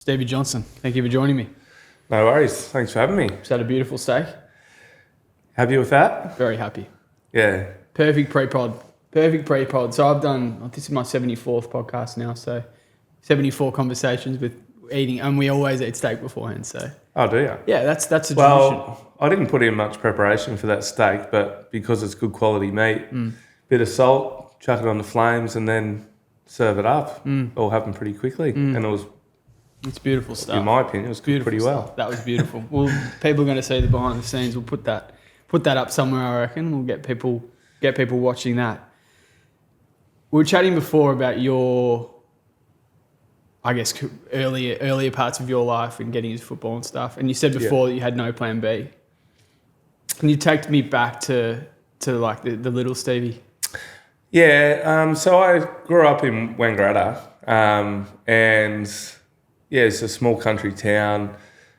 Stevie Johnson, thank you for joining me. No worries. Thanks for having me. Just had a beautiful steak. Happy with that? Very happy. Yeah. Perfect pre-pod. So I've done, this is my 74th podcast now, so 74 conversations with eating, and we always eat steak beforehand, so. Oh, do you? Yeah, that's a tradition. Well, I didn't put in much preparation for that steak, but because it's good quality meat, bit of salt, chuck it on the flames, and then serve it up. All happened pretty quickly, and it was, It's beautiful stuff. in my opinion, it was cooked pretty well. That was beautiful. Well, people are going to see the behind the scenes. We'll put that up somewhere, I reckon. We'll get people watching that. We were chatting before about your, I guess, earlier parts of your life and getting into football and stuff. And you said before that you had no plan B. Can you take me back to like the little Stevie? Yeah. So I grew up in Wangaratta, and yeah, it's a small country town.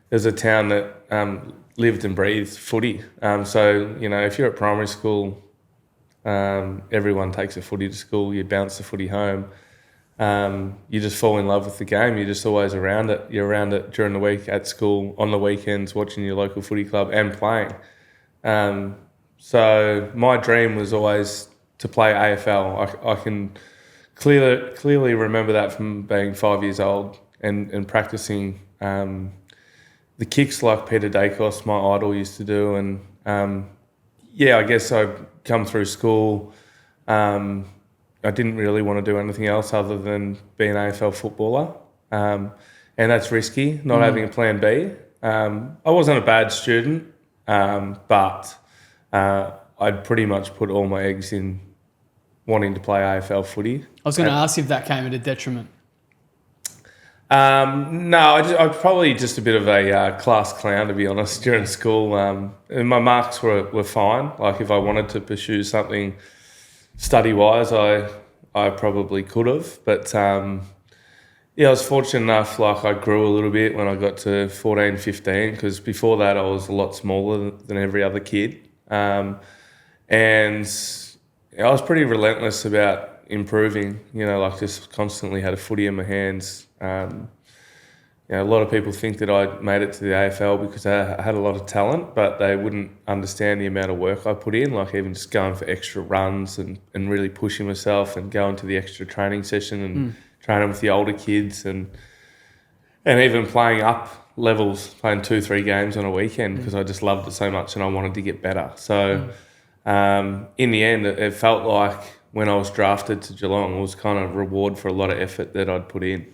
There's a town that lived and breathed footy. So, you know, if you're at primary school, everyone takes a footy to school. You bounce the footy home. You just fall in love with the game. You're just always around it. You're around it during the week, at school, on the weekends, watching your local footy club and playing. So my dream was always to play AFL. I can clearly remember that from being 5 years old and practicing the kicks like Peter Dacos, my idol, used to do. And I guess I've come through school. I didn't really want to do anything else other than be an AFL footballer. And that's risky, not having a plan B. I wasn't a bad student, but I'd pretty much put all my eggs in wanting to play AFL footy. I was going to ask if that came at a detriment. No, I was probably just a bit of a class clown, to be honest, during school. And my marks were fine. Like, if I wanted to pursue something study-wise, I probably could have. But, I was fortunate enough, like, I grew a little bit when I got to 14, 15, because before that I was a lot smaller than every other kid. And I was pretty relentless about improving, like just constantly had a footy in my hands. A lot of people think that I made it to the AFL because I had a lot of talent, but they wouldn't understand the amount of work I put in, like even just going for extra runs and really pushing myself and going to the extra training session and training with the older kids and even playing up levels, playing 2-3 games on a weekend because I just loved it so much and I wanted to get better. So in the end, it felt like when I was drafted to Geelong, it was kind of reward for a lot of effort that I'd put in.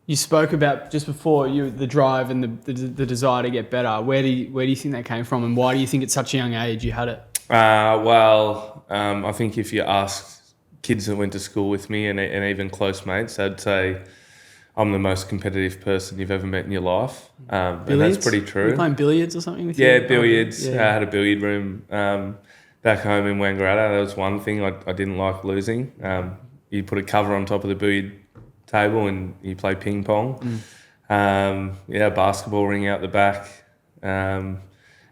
You spoke about just before the drive and the desire to get better. Where do you think that came from, and why do you think at such a young age you had it? I think if you ask kids that went to school with me and even close mates, they'd say I'm the most competitive person you've ever met in your life. And that's pretty true. Were you playing billiards or something with you? Billiards. I had a billiard room back home in Wangaratta. That was one thing I didn't like losing. You put a cover on top of the billiard table and you play ping pong. Basketball ring out the back. And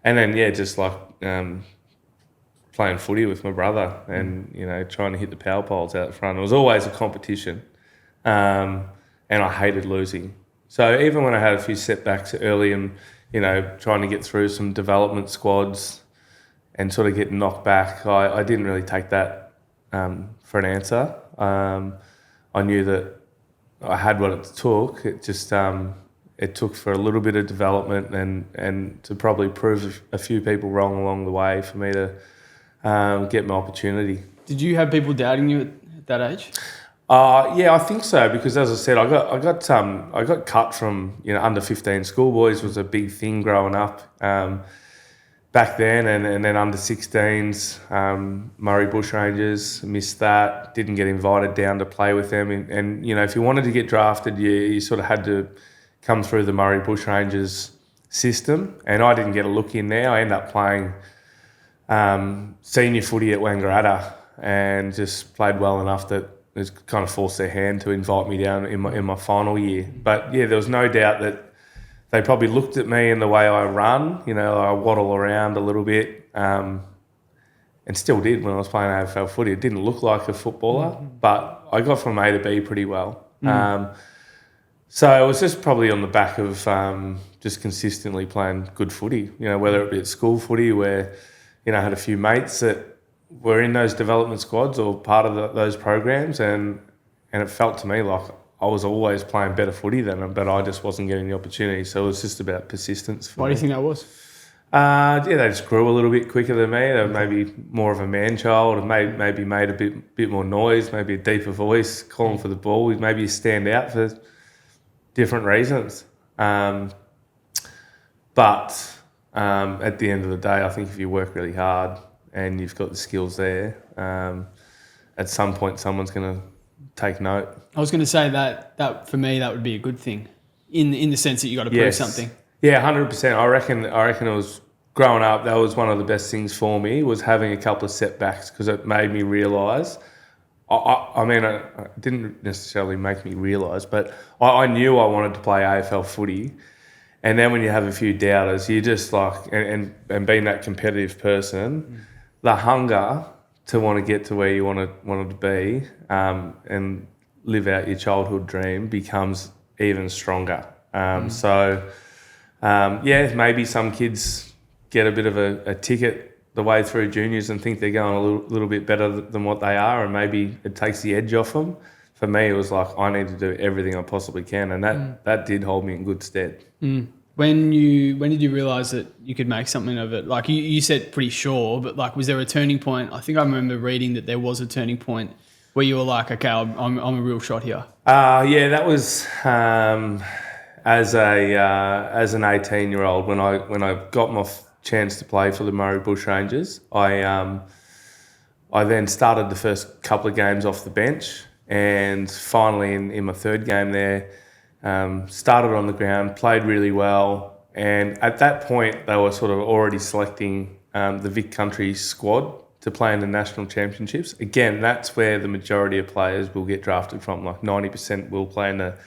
then, just like playing footy with my brother and, trying to hit the power poles out front. It was always a competition. And I hated losing. So even when I had a few setbacks early and, trying to get through some development squads and sort of get knocked back, I didn't really take that for an answer. I knew that I had what it took. It just it took for a little bit of development and to probably prove a few people wrong along the way for me to get my opportunity. Did you have people doubting you at that age? I think so, because as I said, I got cut from under 15 schoolboys was a big thing growing up back then, and then under 16s, Murray Bushrangers, missed that, didn't get invited down to play with them, and if you wanted to get drafted, you sort of had to come through the Murray Bushrangers system, and I didn't get a look in there. I ended up playing senior footy at Wangaratta and just played well enough that it kind of forced their hand to invite me down in my final year. But there was no doubt that they probably looked at me and the way I run, I waddle around a little bit, and still did when I was playing AFL footy. It didn't look like a footballer, but I got from A to B pretty well. So it was just probably on the back of just consistently playing good footy, whether it be at school footy where, I had a few mates that were in those development squads or part of those programs, and it felt to me like I was always playing better footy than them, but I just wasn't getting the opportunity. So it was just about persistence for me. Why do you think that was? They just grew a little bit quicker than me. They were maybe more of a man-child, and maybe made a bit more noise, maybe a deeper voice, calling for the ball. Maybe you stand out for different reasons. But at the end of the day, I think if you work really hard and you've got the skills there, at some point someone's going to take note. I was going to say that for me, that would be a good thing in the sense that you got to prove something. Yeah, 100%. I reckon it was growing up. That was one of the best things for me, was having a couple of setbacks, because it made me realise. I mean, it didn't necessarily make me realise, but I knew I wanted to play AFL footy. And then when you have a few doubters, you just like, and being that competitive person, the hunger to want to get to where you wanted to be, and live out your childhood dream becomes even stronger. Maybe some kids get a bit of a ticket the way through juniors and think they're going a little bit better than what they are, and maybe it takes the edge off them. For me, it was like, I need to do everything I possibly can, and that did hold me in good stead. When did you realise that you could make something of it? Like you said pretty sure, but like, was there a turning point? I think I remember reading that there was a turning point where you were like, okay, I'm a real shot here. That was as an 18-year-old when I got my chance to play for the Murray Bushrangers. I then started the first couple of games off the bench, and finally in my third game there, started on the ground, played really well, and at that point they were sort of already selecting the Vic Country squad to play in the national championships. Again, that's where the majority of players will get drafted from. Like 90% will play in the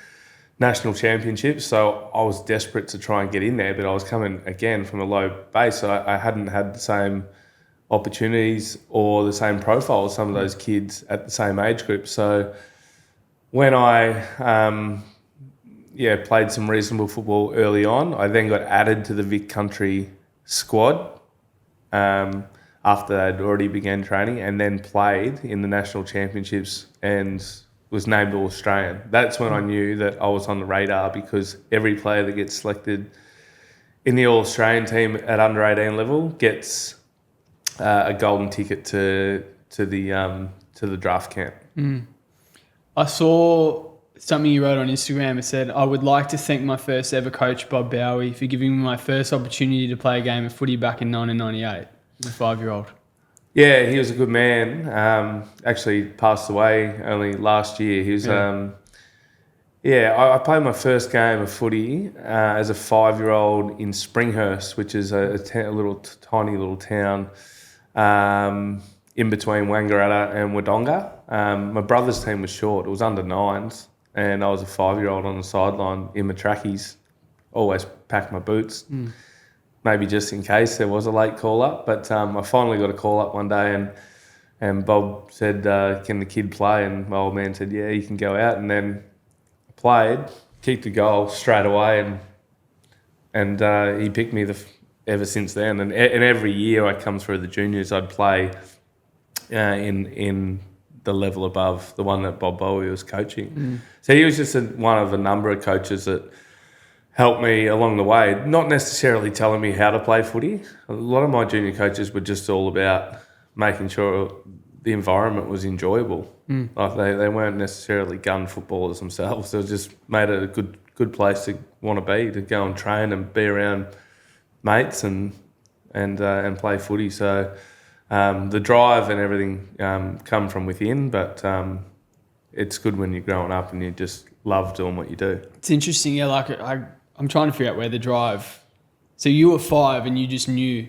national championships. So I was desperate to try and get in there, but I was coming again from a low base. So I hadn't had the same opportunities or the same profile as some of those kids at the same age group. So when I played some reasonable football early on, I then got added to the Vic Country squad after they'd already began training, and then played in the national championships and was named All-Australian. That's when I knew that I was on the radar, because every player that gets selected in the All-Australian team at under 18 level gets a golden ticket to the draft camp. I saw something you wrote on Instagram. It said, "I would like to thank my first ever coach, Bob Bowie, for giving me my first opportunity to play a game of footy back in 1998 as a 5-year-old." Yeah, he was a good man. Actually passed away only last year. He was, I played my first game of footy as a 5-year-old in Springhurst, which is a tiny little town in between Wangaratta and Wodonga. My brother's team was short. It was under 9s, and I was a 5-year-old on the sideline in my trackies. Always packed my boots. Maybe just in case there was a late call-up. But I finally got a call-up one day, and Bob said, can the kid play? And my old man said, yeah, you can go out. And then I played, kicked a goal straight away, and he picked me ever since then. And every year I come through the juniors, I'd play in the level above, the one that Bob Bowie was coaching. So he was just one of a number of coaches that helped me along the way, not necessarily telling me how to play footy. A lot of my junior coaches were just all about making sure the environment was enjoyable. Like they weren't necessarily gun footballers themselves. They just made it a good place to want to be, to go and train and be around mates and play footy. So the drive and everything come from within, but it's good when you're growing up and you just love doing what you do. It's interesting, yeah. Like I'm trying to figure out where the drive. So you were 5 and you just knew,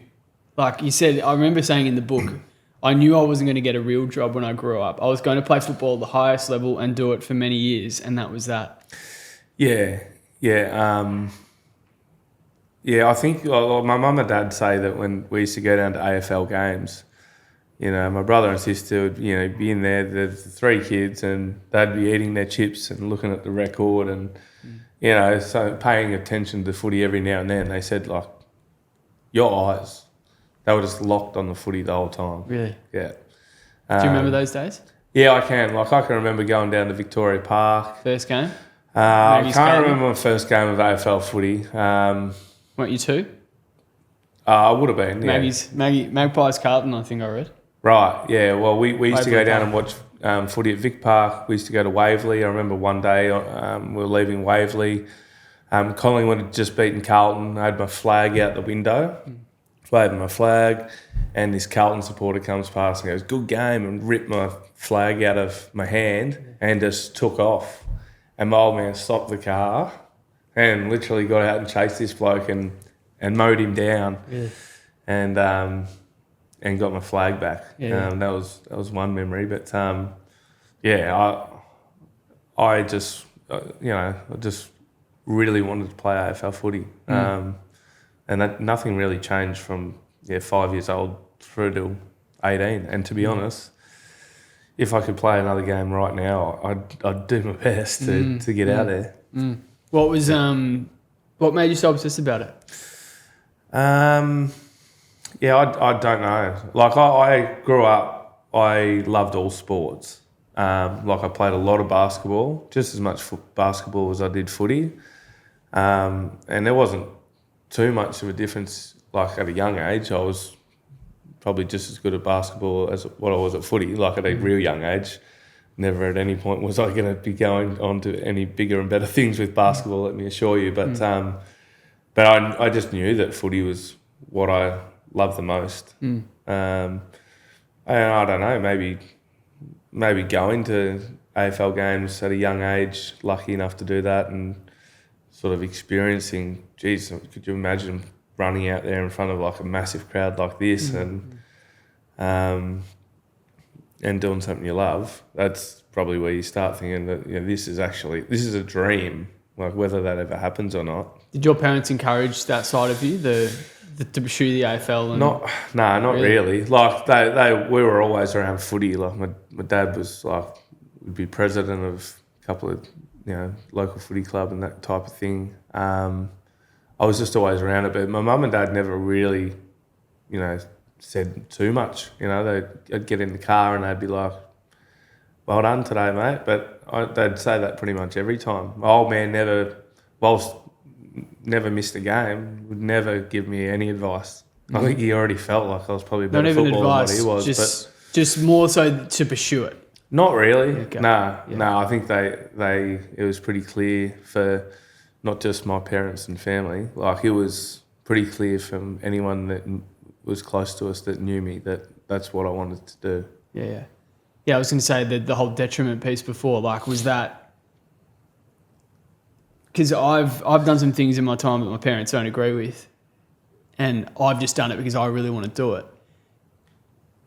like you said, I remember saying in the book, I knew I wasn't going to get a real job when I grew up. I was going to play football at the highest level and do it for many years, and that was that. Yeah. I think my mum and dad say that when we used to go down to AFL games, you know, my brother and sister would, you know, be in there. There's 3 kids, and they'd be eating their chips and looking at the record, and you know, so paying attention to footy every now and then. They said like, your eyes, they were just locked on the footy the whole time. Really? Yeah. Do you remember those days? Yeah, I can. Like, I can remember going down to Victoria Park. First game? I can't remember my first game of AFL footy. Weren't you 2? I would have been, yeah. Magpies Carlton, I think I read. Right, yeah. Well, we used to go down and Park. watch footy at Vic Park. We used to go to Waverley. I remember one day we were leaving Waverley. Collingwood had just beaten Carlton. I had my flag out the window, waving my flag, and this Carlton supporter comes past and goes, "Good game," and ripped my flag out of my hand and just took off. And my old man stopped the car and literally got out and chased this bloke and mowed him down. Yeah. And got my flag back. Yeah. That was one memory. But yeah, I just I just really wanted to play AFL footy. And that nothing really changed from 5 years old through to 18. And to be honest, if I could play another game right now, I'd do my best to get out there. What was what made you so obsessed about it? Yeah, I don't know. Like, I grew up, I loved all sports. Like, I played a lot of basketball, just as much basketball as I did footy. And there wasn't too much of a difference. Like, at a young age, I was probably just as good at basketball as what I was at footy. Like, at a real young age, never at any point was I going to be going on to any bigger and better things with basketball, let me assure you. But I just knew that footy was what I loved the most. And I don't know, maybe going to AFL games at a young age, lucky enough to do that, and sort of experiencing, geez, could you imagine running out there in front of like a massive crowd like this and doing something you love? That's probably where you start thinking that this is a dream, like whether that ever happens or not. Did your parents encourage that side of you, to pursue the AFL? Not really. Like we were always around footy. Like my dad was would be president of a couple of local footy club and that type of thing. I was just always around it, but my mum and dad never really, said too much. I'd get in the car and they'd be like, "Well done today, mate." But they'd say that pretty much every time. My old man never missed a game, would never give me any advice. I think he already felt like I was probably a better footballer than he was. Just more so to pursue it. Not really. Okay. No. I think it was pretty clear for not just my parents and family. Like, it was pretty clear from anyone that was close to us that knew me that that's what I wanted to do. Yeah. Yeah, I was going to say that the whole detriment piece before, was that... Because I've done some things in my time that my parents don't agree with, and I've just done it because I really want to do it.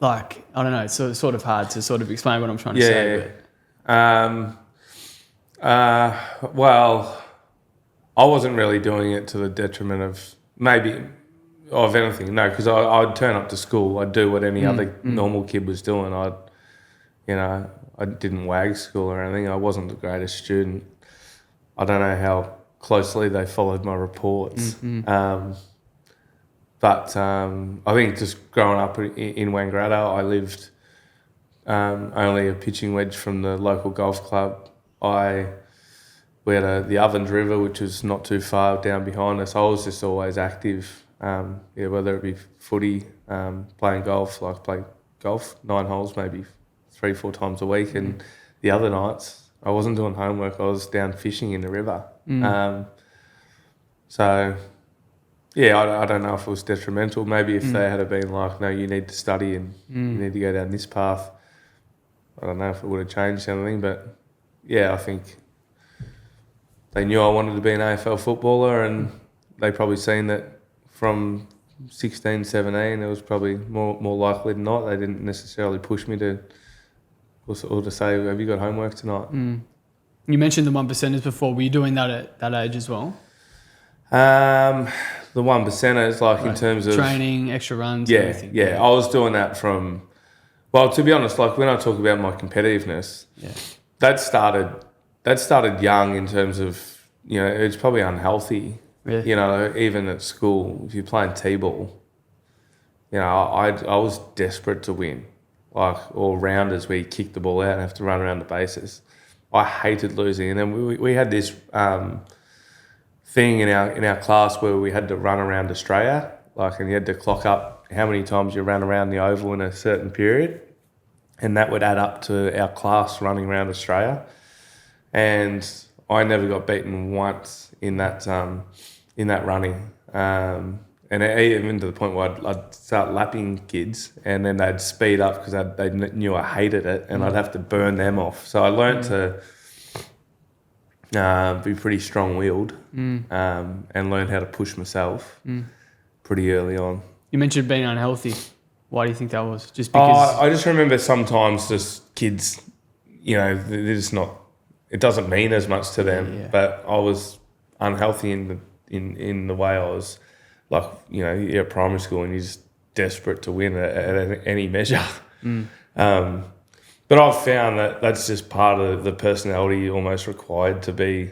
I don't know, it's sort of hard to sort of explain what I'm trying to say. Well, I wasn't really doing it to the detriment of anything. No, because I'd turn up to school. I'd do what any other normal kid was doing. I didn't wag school or anything. I wasn't the greatest student. I don't know how closely they followed my reports. But I think just growing up in Wangaratta, I lived only a pitching wedge from the local golf club. We had the Ovens River, which was not too far down behind us. I was just always active, whether it be footy, playing golf, play golf 9 holes maybe 3-4 times a week, and the other nights I wasn't doing homework, I was down fishing in the river. So, I don't know if it was detrimental. Maybe if they had been like, no, you need to study and you need to go down this path, I don't know if it would have changed anything. But, I think they knew I wanted to be an AFL footballer, and they probably seen that from 16, 17, it was probably more likely than not. They didn't necessarily push me to say, have you got homework tonight? You mentioned the 1%ers before. Were you doing that at that age as well? The 1%ers, in terms of training, extra runs, yeah, everything. Yeah, I was doing that from Well, to be honest, like when I talk about my competitiveness, that started young in terms of, it's probably unhealthy. Yeah. Even at school, if you're playing t-ball, I was desperate to win, or rounders where you kick the ball out and have to run around the bases. I hated losing, and then we had this thing in our class where we had to run around Australia, and you had to clock up how many times you ran around the oval in a certain period, and that would add up to our class running around Australia. And I never got beaten once in that running. And even to the point where I'd start lapping kids, and then they'd speed up because they knew I hated it, and I'd have to burn them off. So I learned to be pretty strong-willed and learn how to push myself pretty early on. You mentioned being unhealthy. Why do you think that was? Just because... I just remember sometimes just kids, they're just not... It doesn't mean as much to them, Yeah. but I was unhealthy in the way I was... you're at primary school and you're just desperate to win at any measure. But I've found that that's just part of the personality almost required to be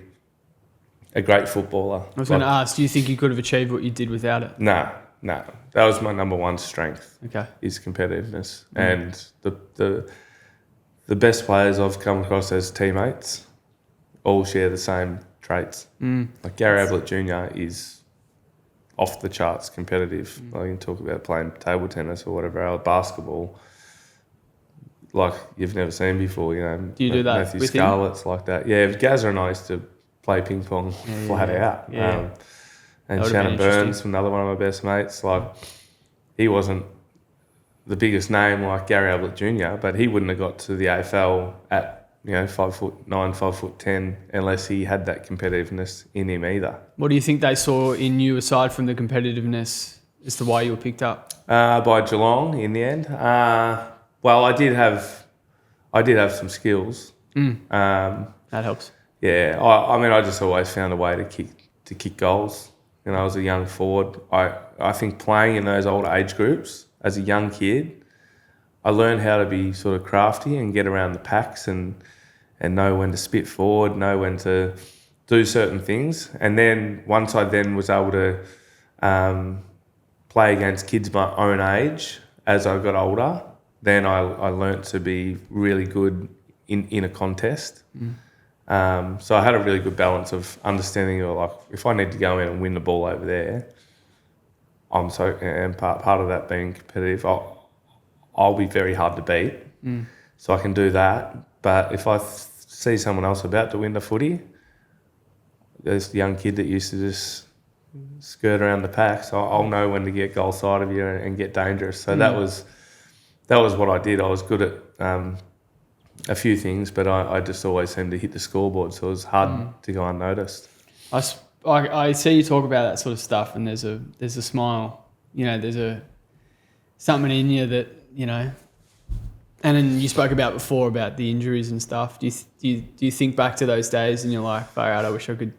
a great footballer. I was going to ask, do you think you could have achieved what you did without it? No. That was my number one strength. Okay. Is competitiveness. And the best players I've come across as teammates all share the same traits. Like Gary Ablett Jr. is off the charts competitive. You can talk about playing table tennis or whatever, or basketball, like you've never seen before. Do you do that Matthew with Scarlett's like that. Yeah, Gazza and I used to play ping pong flat out. Yeah. And Shannon Burns, another one of my best mates, he wasn't the biggest name like Gary Ablett Jr., but he wouldn't have got to the AFL at 5'9", 5'10", unless he had that competitiveness in him either. What do you think they saw in you aside from the competitiveness as to why you were picked up? By Geelong in the end. Well, I did have some skills. That helps. Yeah, I just always found a way to kick goals. I was a young forward. I think playing in those old age groups as a young kid, I learned how to be sort of crafty and get around the packs and know when to spit forward, know when to do certain things. And then once I then was able to play against kids my own age as I got older, then I learnt to be really good in a contest. So I had a really good balance of understanding, if I need to go in and win the ball over there, and part of that being competitive, I'll be very hard to beat. So I can do that. But if I see someone else about to win the footy, there's the young kid that used to just skirt around the pack, so I'll know when to get goal side of you and get dangerous. So that was what I did. I was good at a few things, but I just always seemed to hit the scoreboard, so it was hard to go unnoticed. I see you talk about that sort of stuff, and there's a smile, there's something in you that, and then you spoke about before about the injuries and stuff. Do you think back to those days and you're like, far out, I wish I could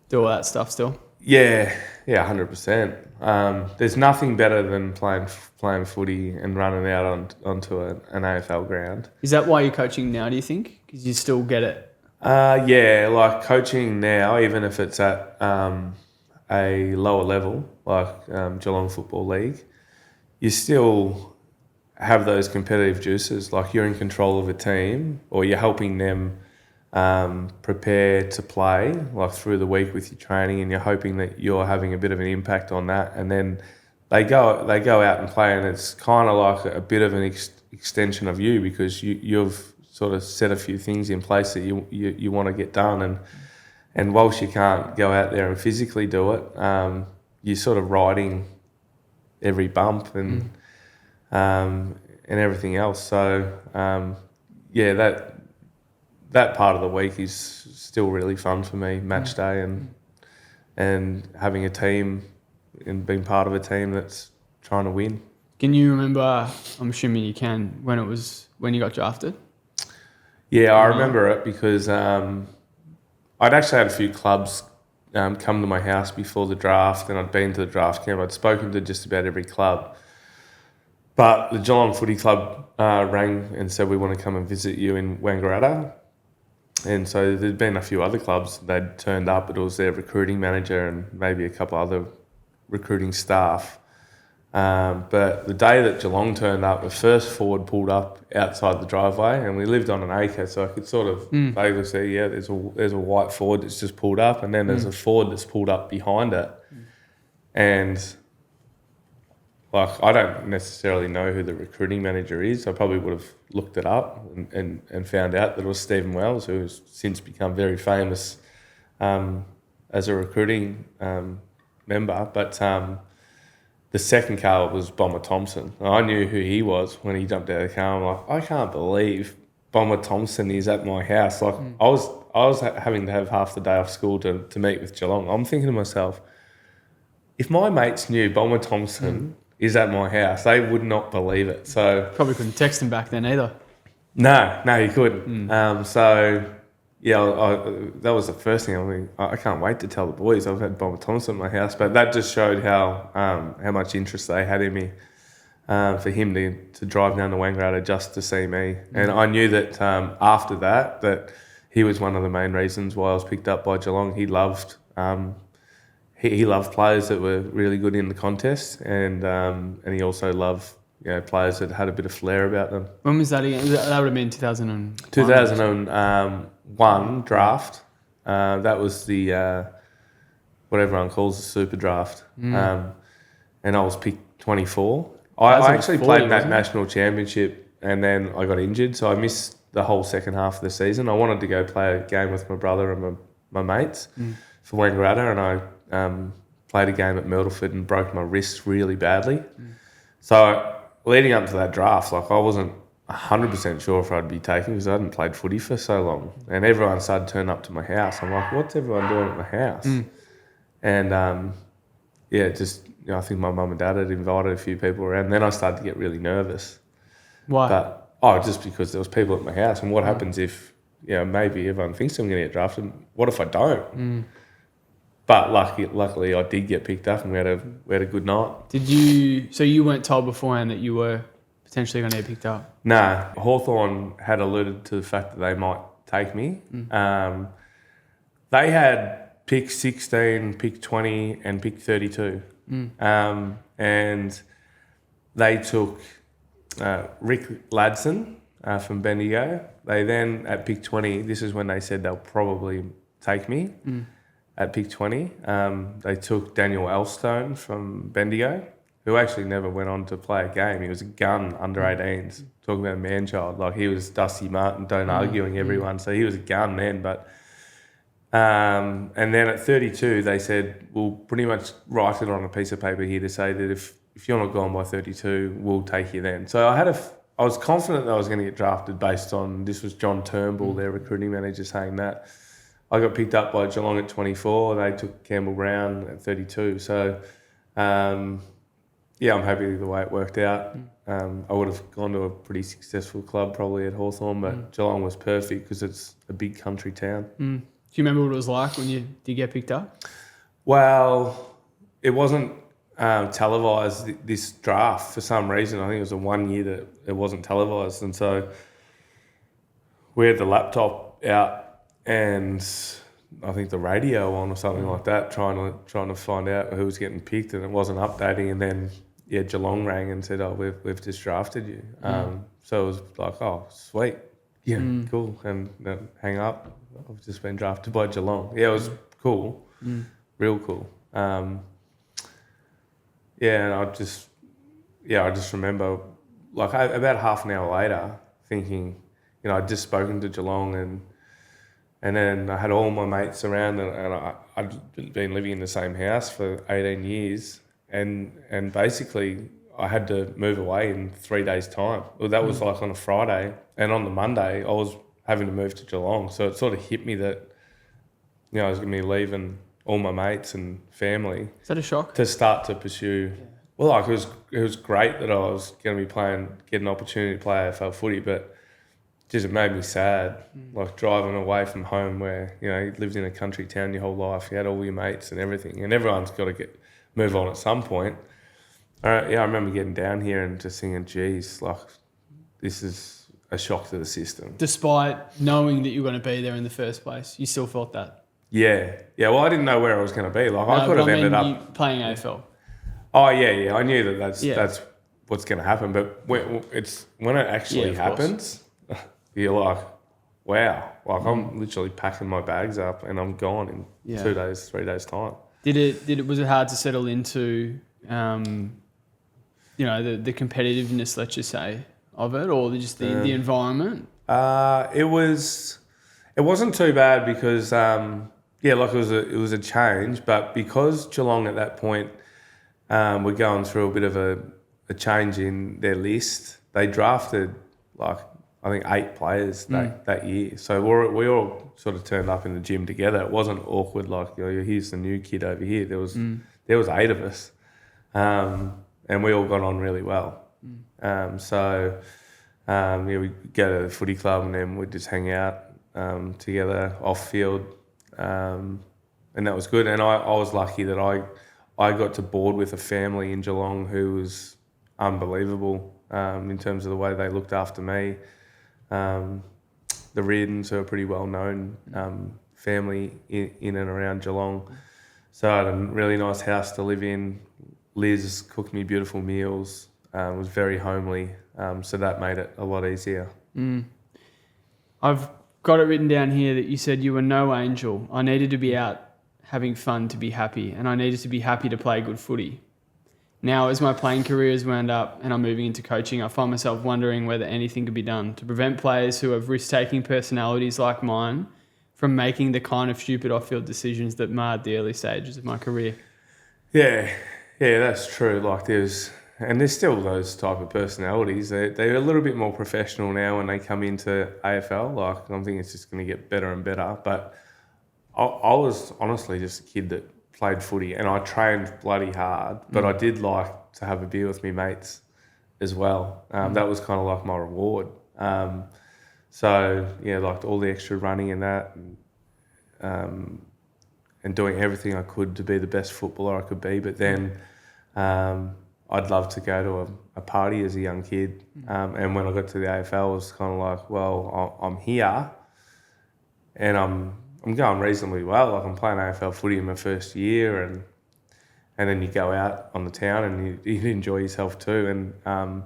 do all that stuff still? Yeah, 100%. There's nothing better than playing footy and running out onto an AFL ground. Is that why you're coaching now, do you think? Because you still get it? Yeah, like coaching now, even if it's at a lower level, like Geelong Football League, you still have those competitive juices. Like you're in control of a team, or you're helping them prepare to play, like through the week with your training, and you're hoping that you're having a bit of an impact on that. And then they go out and play, and it's kind of like a bit of an extension of you, because you've sort of set a few things in place that you want to get done. And whilst you can't go out there and physically do it, you're sort of riding every bump and everything else. So that part of the week is still really fun for me, match day and having a team and being part of a team that's trying to win. Can you remember, I'm assuming you can, when you got drafted? Yeah, I remember it because I'd actually had a few clubs come to my house before the draft, and I'd been to the draft camp. I'd spoken to just about every club. But the Geelong Footy Club rang and said, we want to come and visit you in Wangaratta. And so there'd been a few other clubs. They'd turned up. It was their recruiting manager and maybe a couple other recruiting staff. But the day that Geelong turned up, the first Ford pulled up outside the driveway, and we lived on an acre, so I could sort of vaguely see, there's a white Ford that's just pulled up, and then there's a Ford that's pulled up behind it. And like, I don't necessarily know who the recruiting manager is. I probably would have looked it up and found out that it was Stephen Wells, who has since become very famous as a recruiting member. But the second car was Bomber Thompson. I knew who he was when he jumped out of the car. I'm like, I can't believe Bomber Thompson is at my house. Like, I was having to have half the day off school to meet with Geelong. I'm thinking to myself, if my mates knew Bomber Thompson is at my house, they would not believe it. So probably couldn't text him back then either. No, you couldn't. So yeah, that was the first thing. I mean, I can't wait to tell the boys I've had Bomber Thompson at my house. But that just showed how much interest they had in me, for him to drive down to Wangaratta just to see me. And I knew that after that he was one of the main reasons why I was picked up by Geelong. He loved he loved players that were really good in the contest, and he also loved players that had a bit of flair about them. When was that again? That would have been 2001. 2001 draft. That was the what everyone calls the super draft. And I was picked 24. I actually played that national championship, and then I got injured, so I missed the whole second half of the season. I wanted to go play a game with my brother and my mates for Wangaratta, and I played a game at Myrtleford and broke my wrist really badly. So leading up to that draft, like, I wasn't 100% sure if I'd be taken because I hadn't played footy for so long. And everyone started turning up to my house. I'm like, what's everyone doing at my house? And I think my mum and dad had invited a few people around. And then I started to get really nervous. Why? Just because there was people at my house. And what happens if, maybe everyone thinks I'm going to get drafted? What if I don't? But luckily, I did get picked up, and we had a good night. So you weren't told beforehand that you were potentially going to get picked up? No, Hawthorn had alluded to the fact that they might take me. They had pick 16, pick 20, and pick 32. And they took Rick Ladson from Bendigo. They then, at pick 20, this is when they said they'll probably take me. At pick 20, they took Daniel Elstone from Bendigo, who actually never went on to play a game. He was a gun under 18s. Talking about a man-child. Like, he was Dusty Martin, don't arguing everyone. So he was a gun then. But and then at 32, they said, we'll pretty much write it on a piece of paper here to say that if you're not gone by 32, we'll take you then. So I was confident that I was going to get drafted based on, this was John Turnbull, their recruiting manager, saying that. I got picked up by Geelong at 24. They took Campbell Brown at 32. So, I'm happy the way it worked out. I would have gone to a pretty successful club probably at Hawthorn, but Geelong was perfect because it's a big country town. Do you remember what it was like when you did get picked up? Well, it wasn't televised, this draft, for some reason. I think it was the 1 year that it wasn't televised. And so we had the laptop out, and I think the radio on or something like that, trying to find out who was getting picked, and it wasn't updating. And then Geelong rang and said, we've just drafted you. So it was like, oh, sweet, cool, and then hang up. I've just been drafted by Geelong. Yeah, it was cool, real cool. And I just remember, like, about half an hour later, thinking, I'd just spoken to Geelong, and then I had all my mates around, and I'd been living in the same house for 18 years, and basically I had to move away in 3 days' time. Well, that was like on a Friday, and on the Monday I was having to move to Geelong. So it sort of hit me that, I was going to be leaving all my mates and family. Is that a shock? To start to pursue. Yeah. Well, like, it was great that I was going to be get an opportunity to play AFL footy, but it made me sad, like driving away from home where, you lived in a country town your whole life, you had all your mates and everything, and everyone's got to move on at some point. Yeah, I remember getting down here and just thinking, geez, like, this is a shock to the system. Despite knowing that you were going to be there in the first place, you still felt that? Yeah. Well, I didn't know where I was going to be. Like, I could have ended up... You playing AFL. Oh, yeah. I knew that's what's going to happen. But when it actually happens, you're like, wow. Like, I'm literally packing my bags up and I'm gone in 2 days, 3 days' time. Was it hard to settle into, the competitiveness, let's just say, of it, or just the environment? It wasn't too bad because, it was a change, but because Geelong at that point were going through a bit of a change in their list, they drafted I think 8 players that year. So we all sort of turned up in the gym together. It wasn't awkward like, here's the new kid over here. There was 8 of us, and we all got on really well. We go to the footy club and then we'd just hang out together off field, and that was good. And I was lucky that I got to board with a family in Geelong who was unbelievable in terms of the way they looked after me. The Reardons are a pretty well-known family in and around Geelong. So I had a really nice house to live in. Liz cooked me beautiful meals. Was very homely, so that made it a lot easier. I've got it written down here that you said you were no angel. I needed to be out having fun to be happy, and I needed to be happy to play good footy. Now, as my playing career has wound up and I'm moving into coaching, I find myself wondering whether anything could be done to prevent players who have risk-taking personalities like mine from making the kind of stupid off-field decisions that marred the early stages of my career. Yeah, that's true. Like there's still those type of personalities. They're a little bit more professional now when they come into AFL. Like I think it's just going to get better and better. But I was honestly just a kid that played footy and I trained bloody hard, but I did like to have a beer with me mates as well. That was kind of like my reward. Like all the extra running and that, and doing everything I could to be the best footballer I could be. But then I'd love to go to a party as a young kid. And when I got to the AFL, it was kind of like, well, I'm here and I'm going reasonably well. Like I'm playing AFL footy in my first year, and then you go out on the town and you enjoy yourself too. And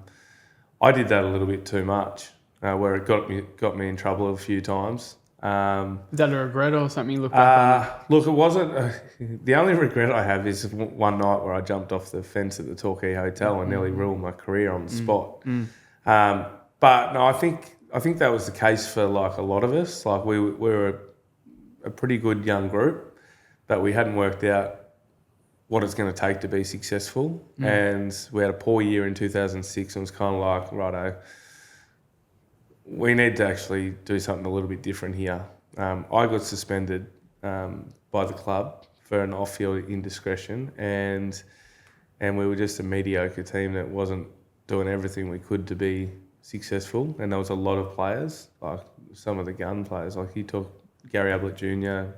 I did that a little bit too much, where it got me in trouble a few times. Is that a regret or something you look back on? Look, it wasn't. The only regret I have is one night where I jumped off the fence at the Torquay Hotel and nearly ruined my career on the spot. But no, I think that was the case for like a lot of us. Like we were a pretty good young group, but we hadn't worked out what it's going to take to be successful. And we had a poor year in 2006 and it was kind of like, righto, we need to actually do something a little bit different here. I got suspended by the club for an off-field indiscretion, and we were just a mediocre team that wasn't doing everything we could to be successful. And there was a lot of players, like some of the gun players, like you talk Gary Ablett Jr.,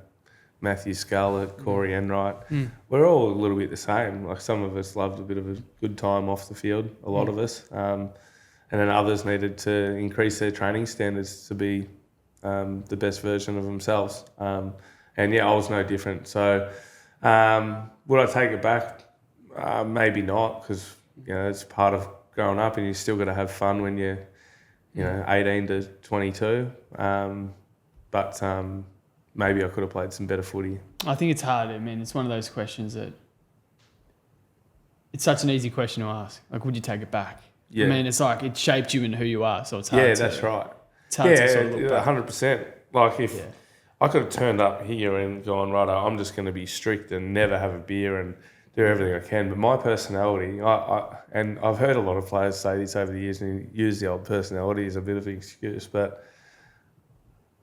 Matthew Scarlett, Corey Enright. We're all a little bit the same. Like some of us loved a bit of a good time off the field, a lot of us. And then others needed to increase their training standards to be the best version of themselves. I was no different. So would I take it back? Maybe not, because it's part of growing up, and you still got to have fun when you're 18 to 22. But maybe I could have played some better footy. I think it's hard. I mean, it's one of those questions that it's such an easy question to ask. Like, would you take it back? Yeah. I mean, it's like it shaped you into who you are, so it's hard. Yeah, that's right. It's hard to sort of look back. 100%. Like if I could have turned up here and gone, right, I'm just going to be strict and never have a beer and do everything I can. But my personality, and I've heard a lot of players say this over the years and use the old personality as a bit of an excuse, but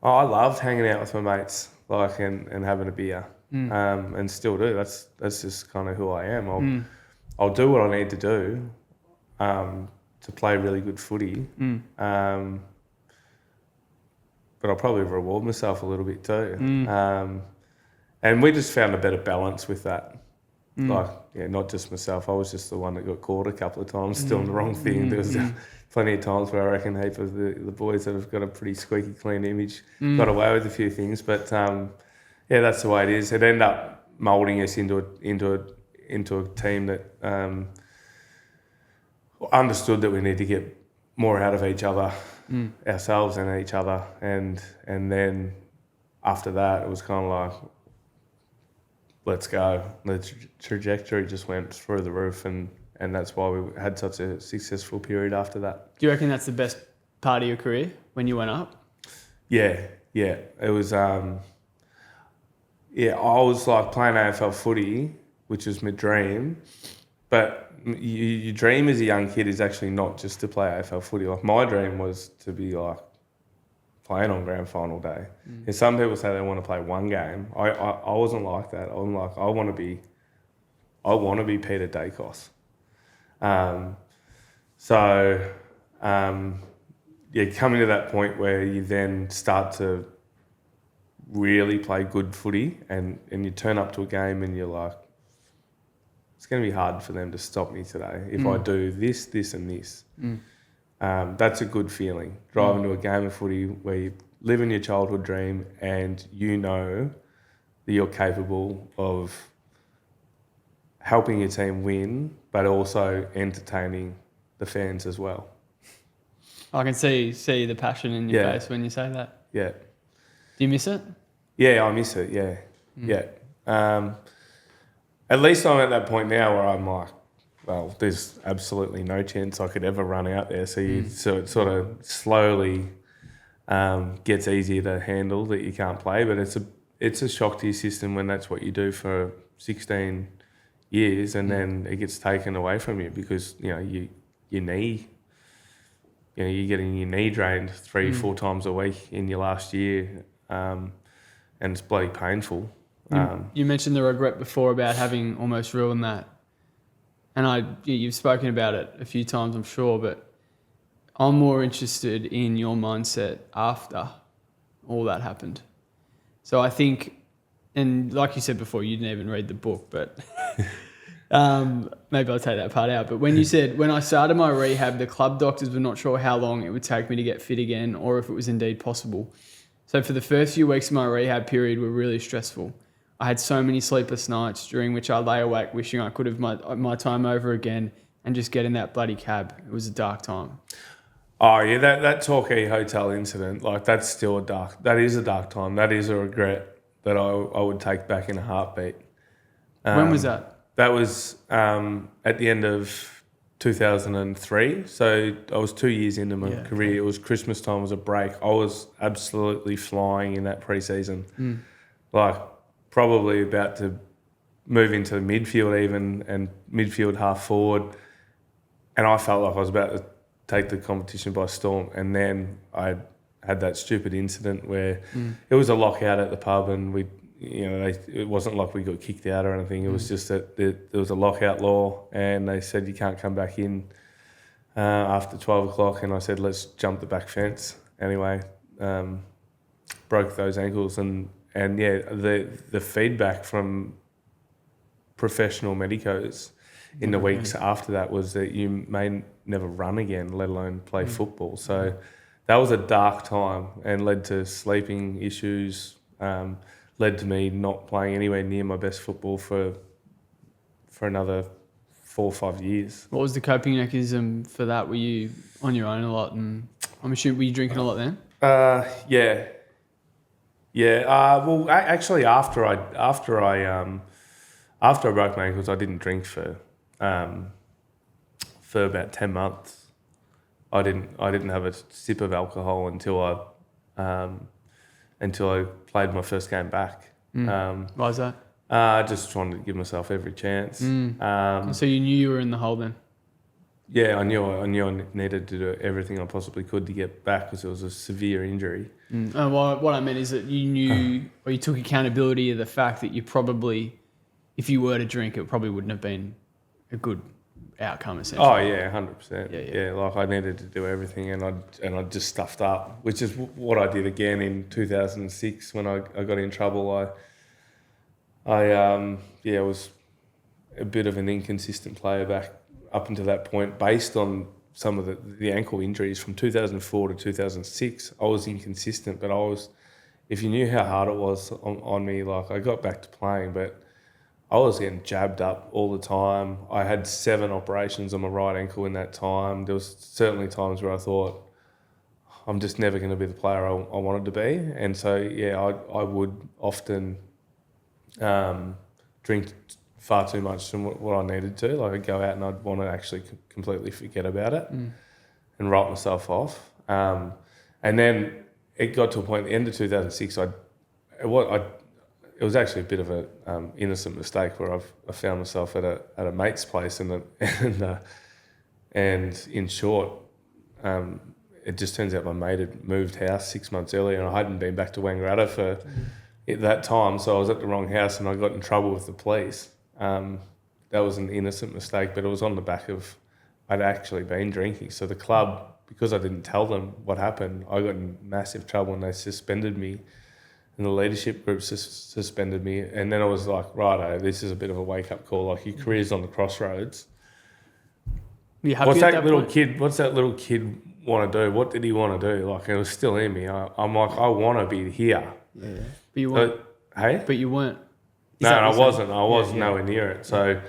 I loved hanging out with my mates, like and having a beer, and still do. That's just kind of who I am. I'll do what I need to do to play really good footy, but I'll probably reward myself a little bit too. And we just found a better balance with that. Like, not just myself. I was just the one that got caught a couple of times doing the wrong thing. There was plenty of times where I reckon a heap of the boys that have got a pretty squeaky clean image got away with a few things. But that's the way it is. It ended up moulding us into a team that understood that we need to get more out of each other, ourselves and each other, and then after that it was kind of like, let's go. The trajectory just went through the roof, and that's why we had such a successful period after that. Do you reckon that's the best part of your career when you went up? Yeah. It was. I was like playing AFL footy, which was my dream, but your dream as a young kid is actually not just to play AFL footy. Like, my dream was to be like playing on grand final day. And some people say they want to play one game. I wasn't like that. I'm like, I want to be Peter Dacos. Coming to that point where you then start to really play good footy, and you turn up to a game and you're like, it's going to be hard for them to stop me today if I do this, this and this. That's a good feeling. Driving to a game of footy where you live in your childhood dream and you know that you're capable of helping your team win, but also entertaining the fans as well. I can see the passion in your face when you say that. Yeah. Do you miss it? Yeah, I miss it. Yeah. Yeah. At least I'm at that point now where I'm like, well, there's absolutely no chance I could ever run out there. So it sort of slowly gets easier to handle that you can't play. But it's a shock to your system when that's what you do for 16 years, and then it gets taken away from you because your knee, you're getting your knee drained 3-4 times a week in your last year, and it's bloody painful. You mentioned the regret before about having almost ruined that. And you've spoken about it a few times, I'm sure, but I'm more interested in your mindset after all that happened. So I think, and like you said before, you didn't even read the book, but maybe I'll take that part out. But when you said, when I started my rehab, the club doctors were not sure how long it would take me to get fit again or if it was indeed possible. So for the first few weeks of my rehab period were really stressful. I had so many sleepless nights during which I lay awake wishing I could have my time over again and just get in that bloody cab. It was a dark time. Oh yeah, that Torquay hotel incident, like that is a dark time. That is a regret that I would take back in a heartbeat. When was that? That was at the end of 2003. So I was 2 years into my career. Okay. It was Christmas time, it was a break. I was absolutely flying in that pre-season. Like, probably about to move into the midfield even, and midfield half forward. And I felt like I was about to take the competition by storm. And then I had that stupid incident where it was a lockout at the pub, and it wasn't like we got kicked out or anything. It was just that there was a lockout law, and they said you can't come back in after 12 o'clock. And I said, let's jump the back fence. Anyway, broke those ankles, and the feedback from professional medicos in the weeks after that was that you may never run again, let alone play football. So that was a dark time and led to sleeping issues, led to me not playing anywhere near my best football for another 4 or 5 years. What was the coping mechanism for that? Were you on your own a lot? And I'm assuming, were you drinking a lot then? Yeah. Well, actually, after I broke my ankles, I didn't drink for about 10 months. I didn't have a sip of alcohol until I played my first game back. Why was that? Just trying to give myself every chance. So you knew you were in the hole then? Yeah, I knew I needed to do everything I possibly could to get back because it was a severe injury. What I meant is that you knew, or you took accountability of the fact that you probably, if you were to drink, it probably wouldn't have been a good outcome, essentially. Oh yeah, 100%. Yeah. Like I needed to do everything, and I just stuffed up, which is what I did again in 2006 when I got in trouble. I was a bit of an inconsistent player back up until that point, based on some of the ankle injuries from 2004 to 2006. I was inconsistent, but if you knew how hard it was on me, like I got back to playing, but I was getting jabbed up all the time. I had 7 operations on my right ankle in that time. There was certainly times where I thought, I'm just never going to be the player I wanted to be. And so, yeah, I would often drink far too much than what I needed to. Like I'd go out and I'd want to actually completely forget about it and write myself off. And then it got to a point at the end of 2006, it was actually a bit of an innocent mistake where I found myself at a mate's place and in short, it just turns out my mate had moved house 6 months earlier and I hadn't been back to Wangaratta for at that time, so I was at the wrong house and I got in trouble with the police. That was an innocent mistake, but it was on the back of I'd actually been drinking. So the club, because I didn't tell them what happened, I got in massive trouble and they suspended me. And the leadership group suspended me. And then I was like, righto, this is a bit of a wake-up call. Like, your career's on the crossroads. Were you happy What's at that little point? kid want to do? What did he want to do? Like, it was still in me. I'm like, I want to be here. Yeah. But you weren't. Hey? But you weren't. No, I wasn't. I was nowhere near it. So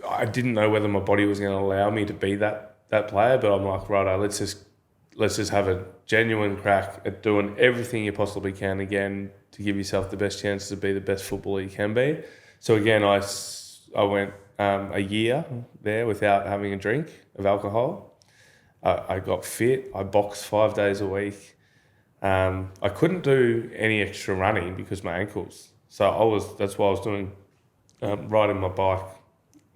I didn't know whether my body was going to allow me to be that player. But I'm like, righto, let's just have a genuine crack at doing everything you possibly can again to give yourself the best chance to be the best footballer you can be. So again, I went a year there without having a drink of alcohol. I got fit. I boxed 5 days a week. I couldn't do any extra running because of my ankles. So that's why I was doing riding my bike,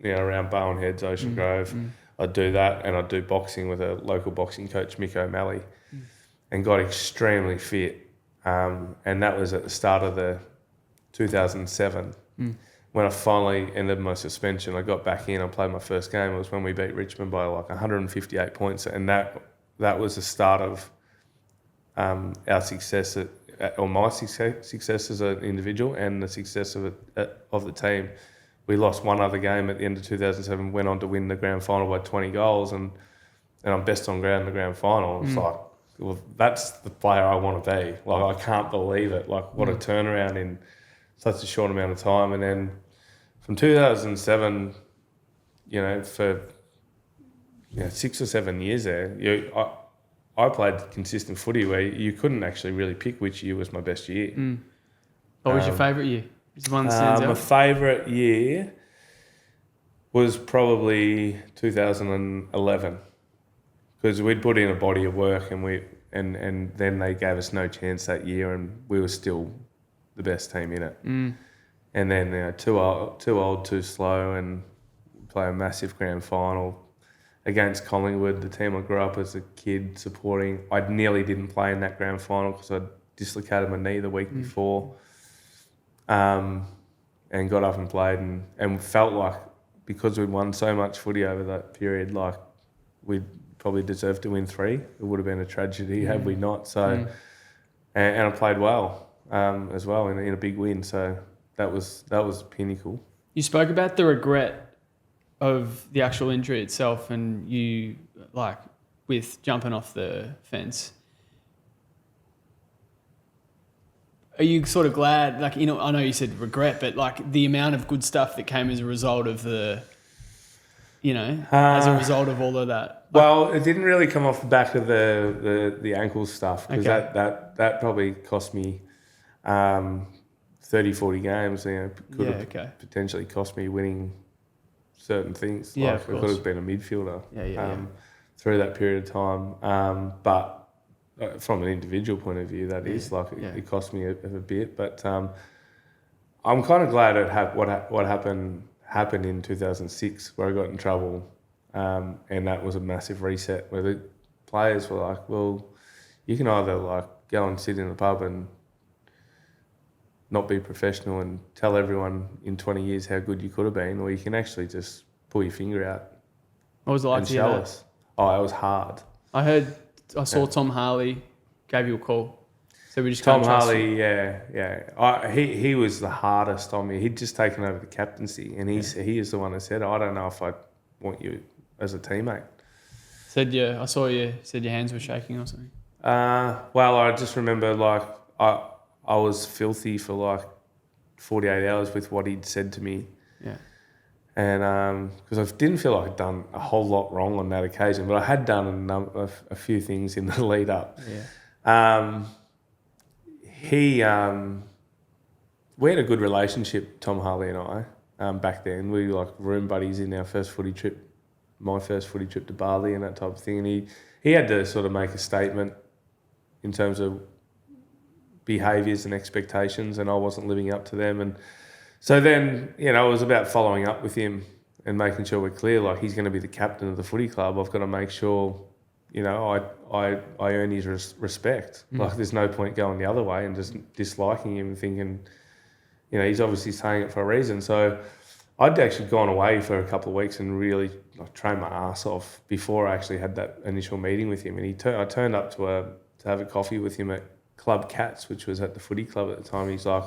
around Bowen Heads, Ocean Grove. I'd do that, and I'd do boxing with a local boxing coach, Mick O'Malley, and got extremely fit. And that was at the start of the 2007. When I finally ended my suspension, I got back in. I played my first game. It was when we beat Richmond by like 158 points, and that was the start of our success or my success as an individual and the success of the team. We lost one other game at the end of 2007, went on to win the grand final by 20 goals, and I'm best on ground in the grand final. It's like, well, that's the player I want to be. Like, I can't believe it. Like, what a turnaround in such a short amount of time. And then from 2007, for 6 or 7 years there, I played consistent footy where you couldn't actually really pick which year was my best year. What was your favourite year? Is the one that stands out? My favourite year was probably 2011 because we'd put in a body of work and then they gave us no chance that year and we were still the best team in it. And then too old, too slow, and play a massive grand final against Collingwood, the team I grew up as a kid supporting. I nearly didn't play in that grand final because I'd dislocated my knee the week before, and got up and played and felt like because we'd won so much footy over that period, like we'd probably deserved to win 3. It would have been a tragedy had we not. So, and I played well as well in a big win. So that was pinnacle. You spoke about the regret of the actual injury itself and you, like, with jumping off the fence. Are you sort of glad, like, I know you said regret, but like the amount of good stuff that came as a result of as a result of all of that? Well, it didn't really come off the back of the ankle stuff because that probably cost me 30, 40 games. Could have potentially cost me winning certain things. Yeah, like I could have been a midfielder through that period of time. But from an individual point of view, it cost me a bit. But I'm kind of glad what happened in 2006 where I got in trouble, and that was a massive reset where the players were like, well, you can either like go and sit in the pub and not be professional and tell everyone in 20 years how good you could have been, or you can actually just pull your finger out. What was it like to hear that? Oh, it was hard. I saw Tom Harley gave you a call. So we just Tom can't trust Harley, you. yeah. He was the hardest on me. He'd just taken over the captaincy, and he is the one that said, "I don't know if I want you as a teammate." I saw you said your hands were shaking or something. Well, I just remember like I was filthy for like 48 hours with what he'd said to me. Yeah. And because I didn't feel like I'd done a whole lot wrong on that occasion, but I had done a few things in the lead up. Yeah. We had a good relationship, Tom Harley and I, back then. We were like room buddies in our first footy trip, my first footy trip to Bali and that type of thing. And he had to sort of make a statement in terms of behaviours and expectations, and I wasn't living up to them. And so then, it was about following up with him and making sure we're clear, like he's going to be the captain of the footy club. I've got to make sure, I earn his respect. Like there's no point going the other way and just disliking him and thinking, he's obviously saying it for a reason. So I'd actually gone away for a couple of weeks and really trained my ass off before I actually had that initial meeting with him. And I turned up to have a coffee with him at Club Cats, which was at the footy club at the time. He's like,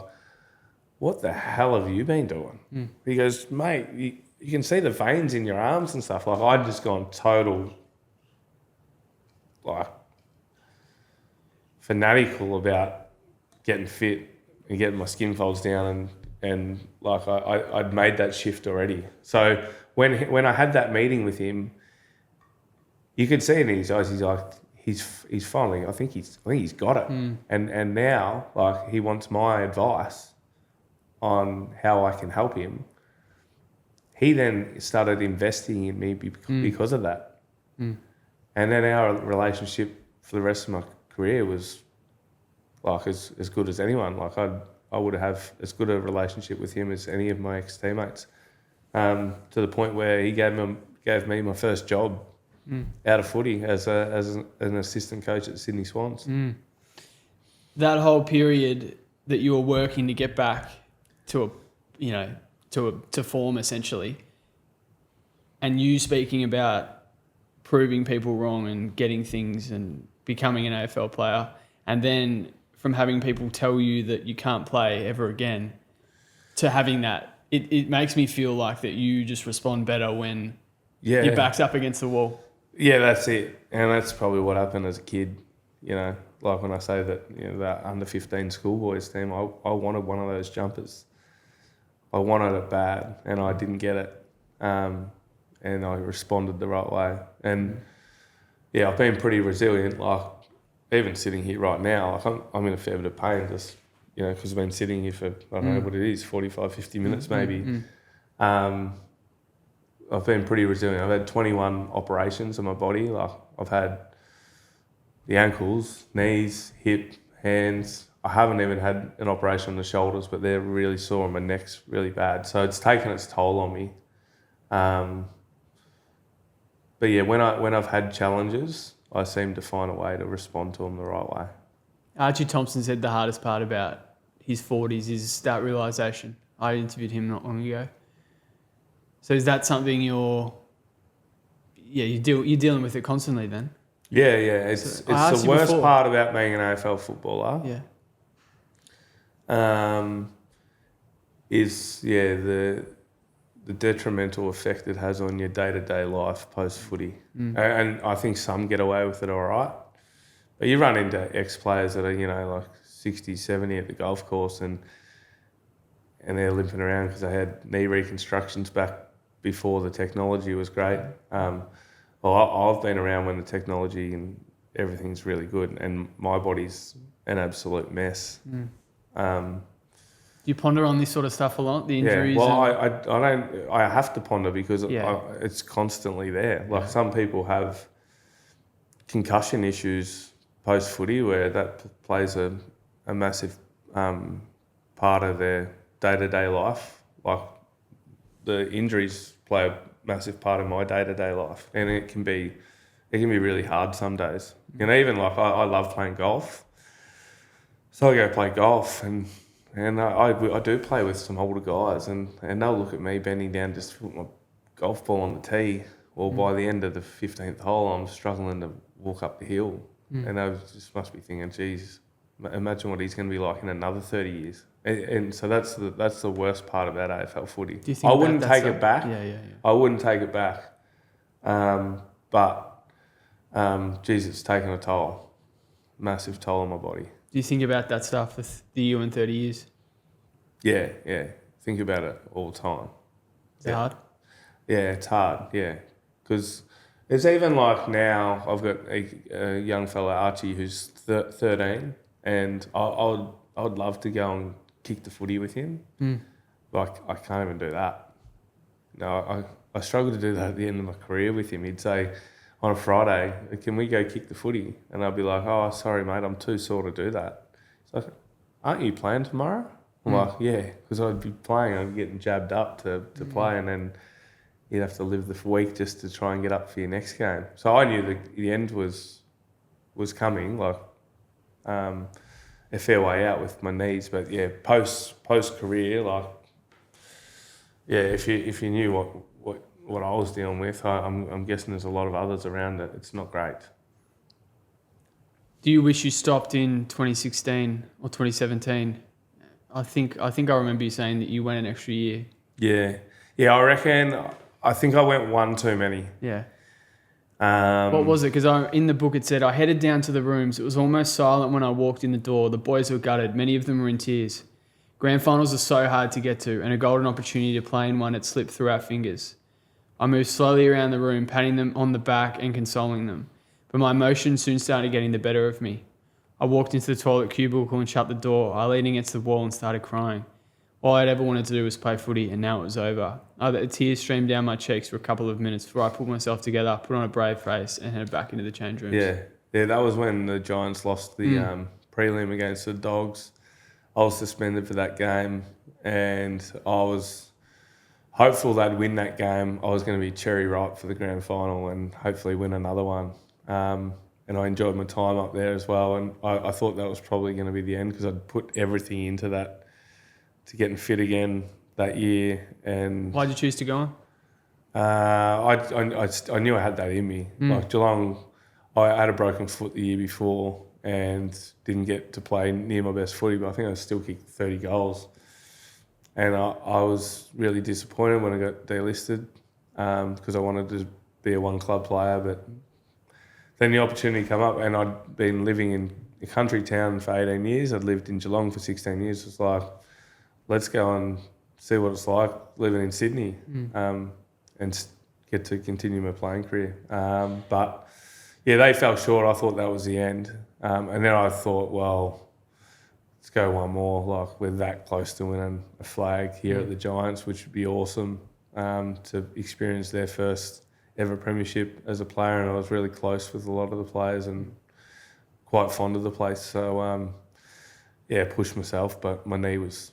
"What the hell have you been doing?" He goes, "Mate, you can see the veins in your arms and stuff." Like I'd just gone total, like, fanatical about getting fit and getting my skin folds down, and like I'd made that shift already. So when I had that meeting with him, you could see in his eyes, he's like, he's finally, I think he's got it. And now, like, he wants my advice on how I can help him. He then started investing in me because of that. And then our relationship for the rest of my career was like as good as anyone. Like I would have as good a relationship with him as any of my ex-teammates, to the point where he gave me my first job out of footy as an assistant coach at the Sydney Swans. That whole period that you were working to get back to to form essentially, and you speaking about proving people wrong and getting things and becoming an AFL player, and then from having people tell you that you can't play ever again to having that, it makes me feel like that you just respond better when your back's up against the wall. Yeah, that's it. And that's probably what happened as a kid. Like when I say that, that under 15 schoolboys team, I wanted one of those jumpers. I wanted it bad and I didn't get it. And I responded the right way. And yeah, I've been pretty resilient. Like even sitting here right now, like I'm in a fair bit of pain just, because I've been sitting here for, I don't know what it is, 45, 50 minutes maybe. I've been pretty resilient. I've had 21 operations on my body. Like I've had the ankles, knees, hip, hands. I haven't even had an operation on the shoulders, but they're really sore and my neck's really bad. So it's taken its toll on me. But yeah, when I've had challenges, I seem to find a way to respond to them the right way. Archie Thompson said the hardest part about his 40s is that realisation. I interviewed him not long ago. So is that something you're dealing with it constantly then? Yeah. It's the worst part about being an AFL footballer. Yeah. Is the detrimental effect it has on your day-to-day life post-footy. And I think some get away with it all right. But you run into ex-players that are, like 60, 70 at the golf course and they're limping around because they had knee reconstructions back before the technology was great. I've been around when the technology and everything's really good and my body's an absolute mess. Do you ponder on this sort of stuff a lot, the injuries? Yeah, well, I have to ponder because it's constantly there. Like some people have concussion issues post-footy where that plays a massive part of their day-to-day life. Like the injuries play a massive part of my day-to-day life and it can be really hard some days. And even like I love playing golf. So I go play golf and I do play with some older guys and they'll look at me bending down just to put my golf ball on the tee. Or by the end of the 15th hole, I'm struggling to walk up the hill. And they just must be thinking, geez, Imagine what he's going to be like in another 30 years. And so that's the worst part about AFL footy. Do you think I wouldn't take it back. Yeah. I wouldn't take it back. But geez, it's taken a toll, massive toll on my body. Do you think about that stuff with the you in 30 years? Yeah. Think about it all the time. Is it hard? Yeah, it's hard. Yeah, because it's even like now I've got a young fella, Archie, who's 13, and I'd love to go and kick the footy with him. Like, I can't even do that. No, I struggle to do that at the end of my career with him. He'd say on a Friday, can we go kick the footy? And I'd be like, oh, sorry, mate, I'm too sore to do that. He's like, aren't you playing tomorrow? I'm like, yeah, because I'd be playing, I'd be getting jabbed up to play, and then you'd have to live the week just to try and get up for your next game. So I knew the end was coming, like a fair way out with my knees. But yeah, post career, like yeah, if you knew what I was dealing with, I'm guessing there's a lot of others around it. It's not great. Do you wish you stopped in 2016 or 2017? I think I remember you saying that you went an extra year. Yeah, I reckon. I think I went one too many. Yeah. What was it? Because in the book it said, I headed down to the rooms. It was almost silent when I walked in the door. The boys were gutted. Many of them were in tears. Grand finals are so hard to get to, and a golden opportunity to play in one had slipped through our fingers. I moved slowly around the room, patting them on the back and consoling them. But my emotions soon started getting the better of me. I walked into the toilet cubicle and shut the door. I leaned against the wall and started crying. All I'd ever wanted to do was play footy, and now it was over. The tears streamed down my cheeks for a couple of minutes before I pulled myself together, put on a brave face, and headed back into the change rooms. Yeah, that was when the Giants lost the prelim against the Dogs. I was suspended for that game, and I was hopeful they'd win that game. I was going to be cherry ripe for the grand final and hopefully win another one. And I enjoyed my time up there as well. And I thought that was probably going to be the end because I'd put everything into that to getting fit again that year. And why'd you choose to go on? I knew I had that in me. Like Geelong, I had a broken foot the year before and didn't get to play near my best footy, but I think I still kicked 30 goals. And I was really disappointed when I got delisted because I wanted to be a one-club player. But then the opportunity came up, and I'd been living in a country town for 18 years. I'd lived in Geelong for 16 years. It was like, let's go and see what it's like living in Sydney and get to continue my playing career. But, yeah, they fell short. I thought that was the end. And then I thought, well, let's go one more. Like, we're that close to winning a flag here at the Giants, which would be awesome to experience their first ever premiership as a player. And I was really close with a lot of the players and quite fond of the place. So, yeah, pushed myself, but my knee was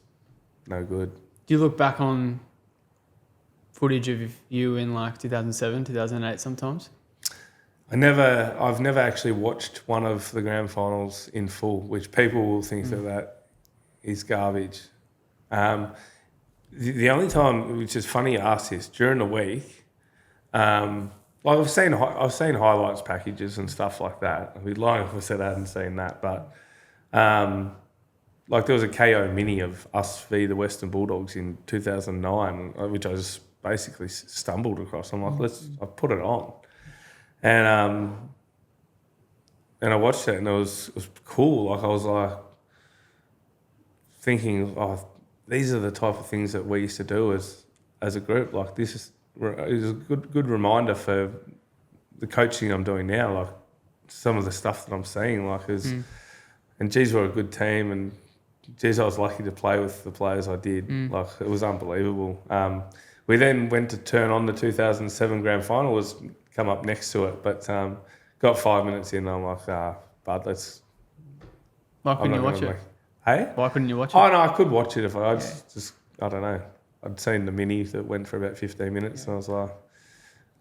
no good. Do you look back on footage of you in like 2007, 2008 sometimes? I've never actually watched one of the grand finals in full, which people will think that is garbage. The only time, which is funny you ask this, during the week, like I've seen highlights packages and stuff like that. I'd be lying if I said I hadn't seen that, but like there was a KO mini of us v the Western Bulldogs in 2009, which I just basically stumbled across. I'm like, I put it on. And I watched it, and it was cool. Like I was like thinking, oh, these are the type of things that we used to do as a group. Like this is a good reminder for the coaching I'm doing now. Like some of the stuff that I'm seeing, like and geez, we're a good team, and geez, I was lucky to play with the players I did. Like it was unbelievable. We then went to turn on the 2007 grand final. Was come up next to it, but got 5 minutes in. I'm like, bud, let's. Why couldn't you watch it? Hey? Why couldn't you watch it? Oh no, I could watch it if I just I don't know. I'd seen the mini that went for about 15 minutes, and I was like,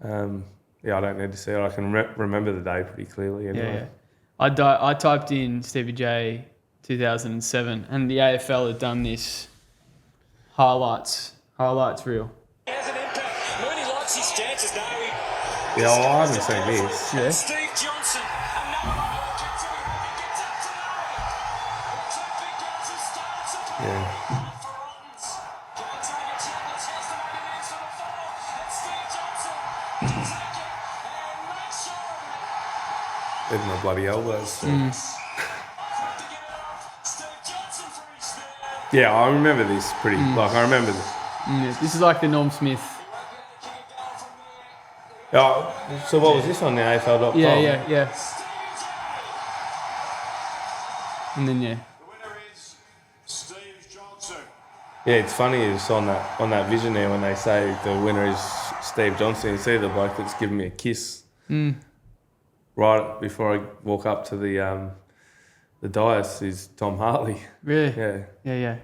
yeah, I don't need to see it. I can remember the day pretty clearly. Anyway. Yeah. I typed in Stevie J 2007, and the AFL had done this highlights reel. He has an impact. Mooney likes his chances now. Yeah, well, I haven't seen this. Yeah. Steve Johnson, another one. Gets up tonight. Even my bloody elbows. So. Yeah, I remember this pretty. Like I remember this. Yeah, this is like the Norm Smith. Oh, so what was this on the AFL.com? Yeah. And then The winner is Steve Johnson. Yeah, it's funny. It's on that vision there when they say the winner is Steve Johnson. You see the bloke that's giving me a kiss right before I walk up to the dais is Tom Hartley. Really? Yeah. Yeah.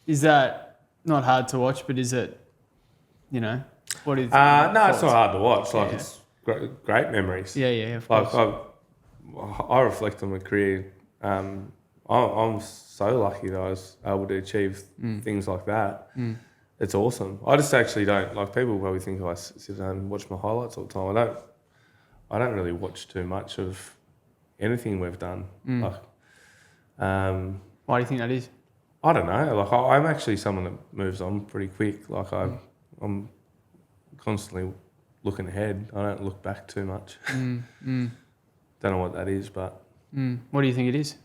Is that not hard to watch? But is it? What is? No, it's not hard to watch. Like Yeah. it's great memories. Yeah. Of Like course. I reflect on my career. I'm so lucky that I was able to achieve things like that. It's awesome. I just actually don't like. People probably think I sit down and watch my highlights all the time. I don't really watch too much of anything we've done. Like, Why do you think that is? I don't know. Like I'm actually someone that moves on pretty quick. Like I'm constantly looking ahead. I don't look back too much. Don't know what that is, but What do you think it is?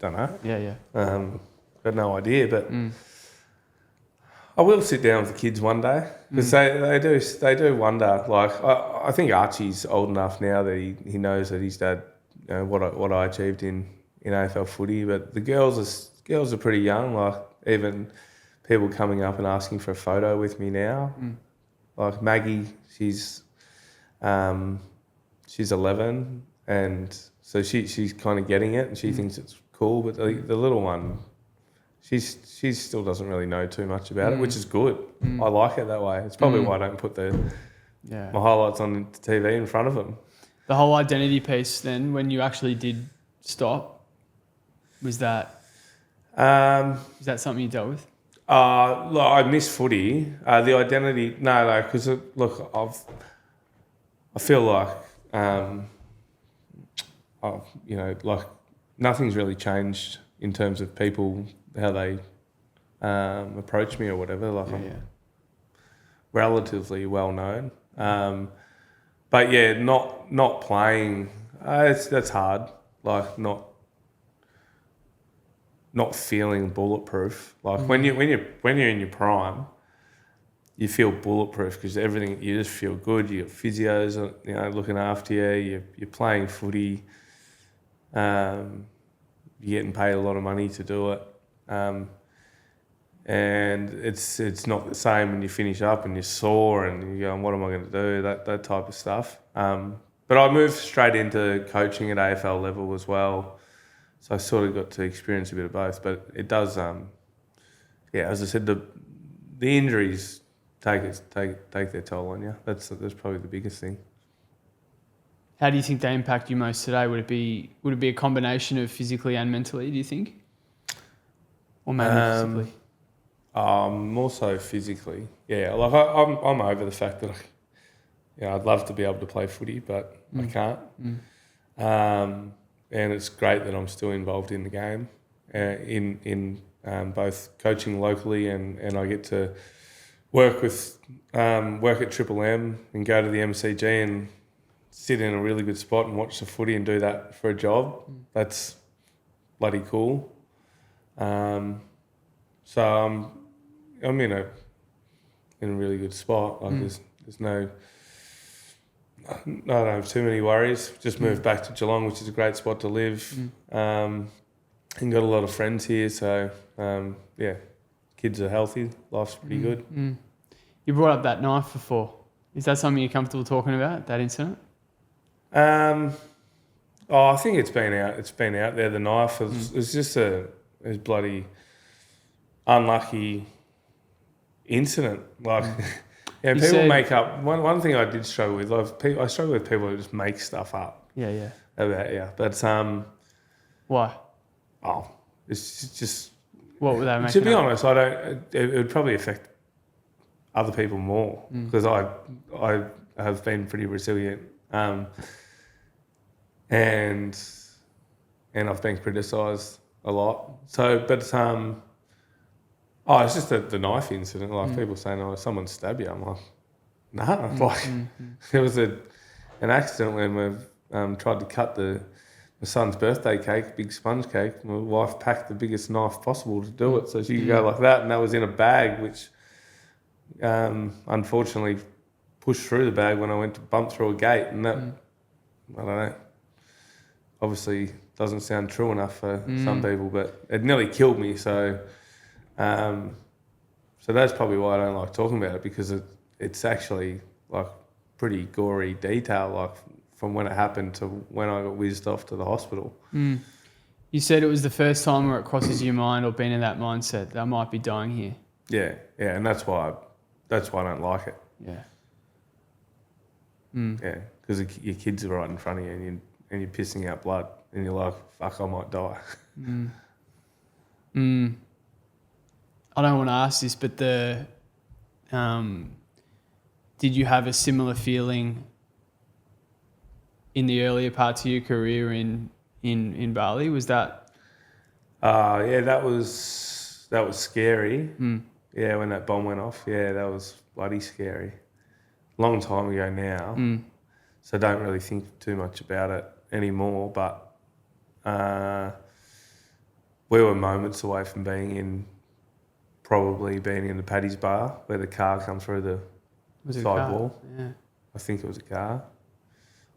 don't know. Yeah. Got no idea, but I will sit down with the kids one day because they do wonder. Like I think Archie's old enough now that he knows that his dad, what I achieved in AFL footy, but the girls are pretty young. Like even people coming up and asking for a photo with me now. Like Maggie, she's 11, and so she's kind of getting it, and she thinks it's cool. But the little one, she still doesn't really know too much about it, which is good. I like it that way. It's probably why I don't put my highlights on the TV in front of them. The whole identity piece. Then, when you actually did stop, was that is that something you dealt with? Look, I miss footy. The identity, no, because look, I feel like, like nothing's really changed in terms of people, how they approach me or whatever. Like I'm relatively well known, but yeah, not playing. That's hard. Like not feeling bulletproof. Like when you're in your prime, you feel bulletproof because everything, you just feel good. You got physios, looking after you. You're playing footy. You're getting paid a lot of money to do it, and it's not the same when you finish up and you're sore and you're going, what am I going to do? That type of stuff. But I moved straight into coaching at AFL level as well. So I sort of got to experience a bit of both, but it does, as I said, the injuries take their toll on you. That's probably the biggest thing. How do you think they impact you most today? Would it be a combination of physically and mentally, do you think? Or maybe physically? More so physically. Yeah, like I'm over the fact that I'd love to be able to play footy, but I can't. And it's great that I'm still involved in the game, in both coaching locally and I get to work at Triple M and go to the MCG and sit in a really good spot and watch the footy and do that for a job. That's bloody cool. So I'm in a really good spot. Like there's no. I don't have too many worries. Just moved back to Geelong, which is a great spot to live. And got a lot of friends here. So, kids are healthy. Life's pretty good. You brought up that knife before. Is that something you're comfortable talking about, that incident? I think it's been out. It's been out there. The knife it's just a bloody unlucky incident. Like... Yeah, people make up. One thing I did struggle with. I struggle with people who just make stuff up. Yeah. But why? Oh, it's just. What would they make? To be honest, I don't. It would probably affect other people more because I have been pretty resilient, and I've been criticised a lot. So, but it's just the knife incident. Like people saying, "Oh, someone stabbed you." I'm like, No, it was an accident when we tried to cut my son's birthday cake, big sponge cake. My wife packed the biggest knife possible to do it so she could go like that, and that was in a bag, which unfortunately pushed through the bag when I went to bump through a gate, and that, I don't know, obviously doesn't sound true enough for some people, but it nearly killed me, so that's probably why I don't like talking about it, because it's actually like pretty gory detail, like from when it happened to when I got whizzed off to the hospital. You said it was the first time where it crosses your mind or been in that mindset that I might be dying here. Yeah, and that's why I don't like it. Yeah. Yeah, because your kids are right in front of you and you're pissing out blood and you're like, fuck, I might die. I don't want to ask this, but did you have a similar feeling in the earlier parts of your career in Bali? Was that? Yeah, that was scary. Yeah, when that bomb went off, yeah, that was bloody scary. Long time ago now, so I don't really think too much about it anymore. But we were moments away from being in the Paddy's bar where the car come through the side wall. Yeah. I think it was a car.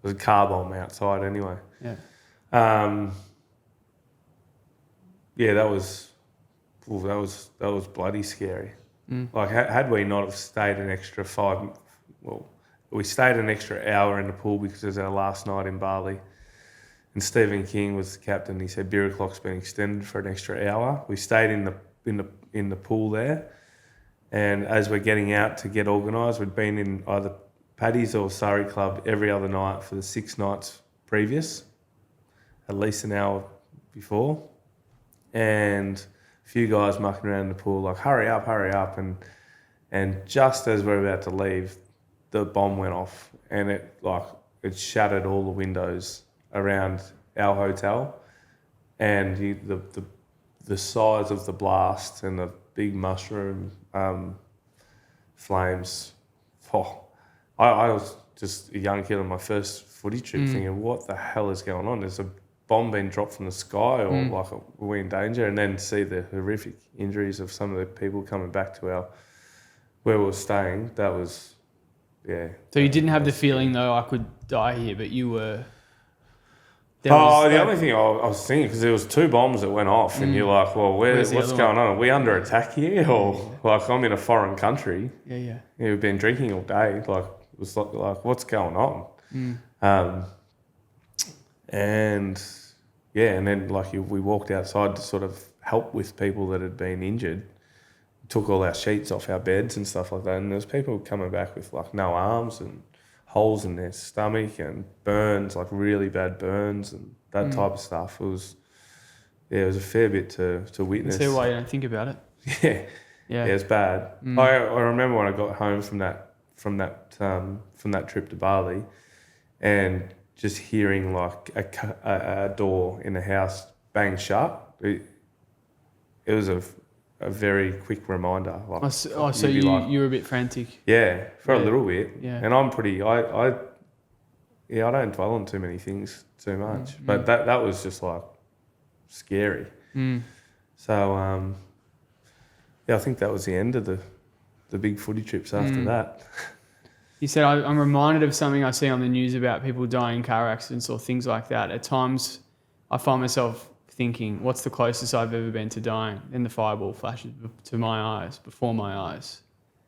It was a car bomb outside anyway. Yeah. Yeah, that was bloody scary. Like had we not have stayed an extra we stayed an extra hour in the pool because it was our last night in Bali. And Stephen King was the captain. He said beer o'clock's been extended for an extra hour. We stayed in the pool there, and as we're getting out to get organised, we'd been in either Paddy's or Surrey Club every other night for the 6 nights previous, at least an hour before, and a few guys mucking around in the pool like hurry up, and just as we're about to leave, the bomb went off, and it shattered all the windows around our hotel, and the size of the blast and the big mushroom flames. I was just a young kid on my first footy trip thinking, what the hell is going on? There's a bomb being dropped from the sky, or like we're in danger, and then see the horrific injuries of some of the people coming back to where we were staying. That was, yeah. So you didn't have the feeling though I could die here, but you were. The only thing I was thinking, because there was 2 bombs that went off, and you're like, well, what's going on? Are we under attack here, or like I'm in a foreign country? Yeah. We've been drinking all day. Like it was like what's going on? And then we walked outside to sort of help with people that had been injured. Took all our sheets off our beds and stuff like that, and there's people coming back with like no arms and holes in their stomach and burns, like really bad burns and that type of stuff. It was a fair bit to witness. I see why you don't think about it. Yeah, it's bad. I remember when I got home from that trip to Bali, and just hearing like a door in the house bang shut. It was a very quick reminder. Like, so you were a bit frantic. Yeah, for a little bit. Yeah. And I'm pretty. I don't dwell on too many things too much, but that was just like scary. So I think that was the end of the big footy trips after that. You said, I'm reminded of something I see on the news about people dying in car accidents or things like that. At times, I find myself thinking, what's the closest I've ever been to dying? And the fireball flashes before my eyes.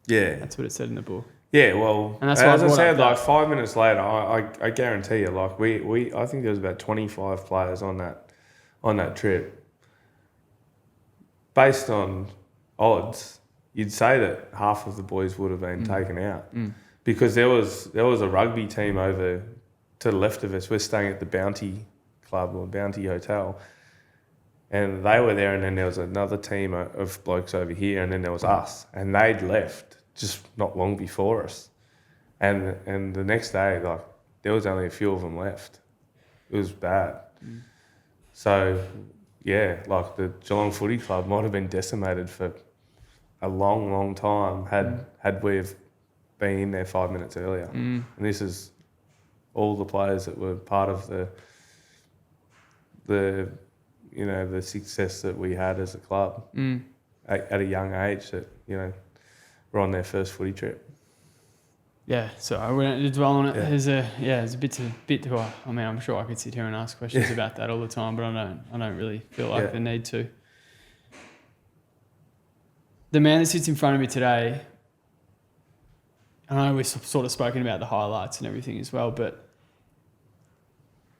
Yeah. That's what it said in the book. Yeah, well, and that's as I said, like 5 minutes later, I guarantee you, like I think there was about 25 players on that trip. Based on odds, you'd say that half of the boys would have been taken out. Because there was a rugby team over to the left of us. We're staying at the Bounty Club or Bounty Hotel, and they were there. And then there was another team of blokes over here, and then there was us. And they'd left just not long before us. And the next day, like there was only a few of them left. It was bad. So yeah, like the Geelong Footy Club might have been decimated for a long, long time had we have being in there 5 minutes earlier. And this is all the players that were part of the success that we had as a club at a young age that, were on their first footy trip. Yeah, so I wouldn't dwell on it. Yeah. There's a bit to. I mean, I'm sure I could sit here and ask questions about that all the time, but I don't really feel like the need to. The man that sits in front of me today, I know we've sort of spoken about the highlights and everything as well, but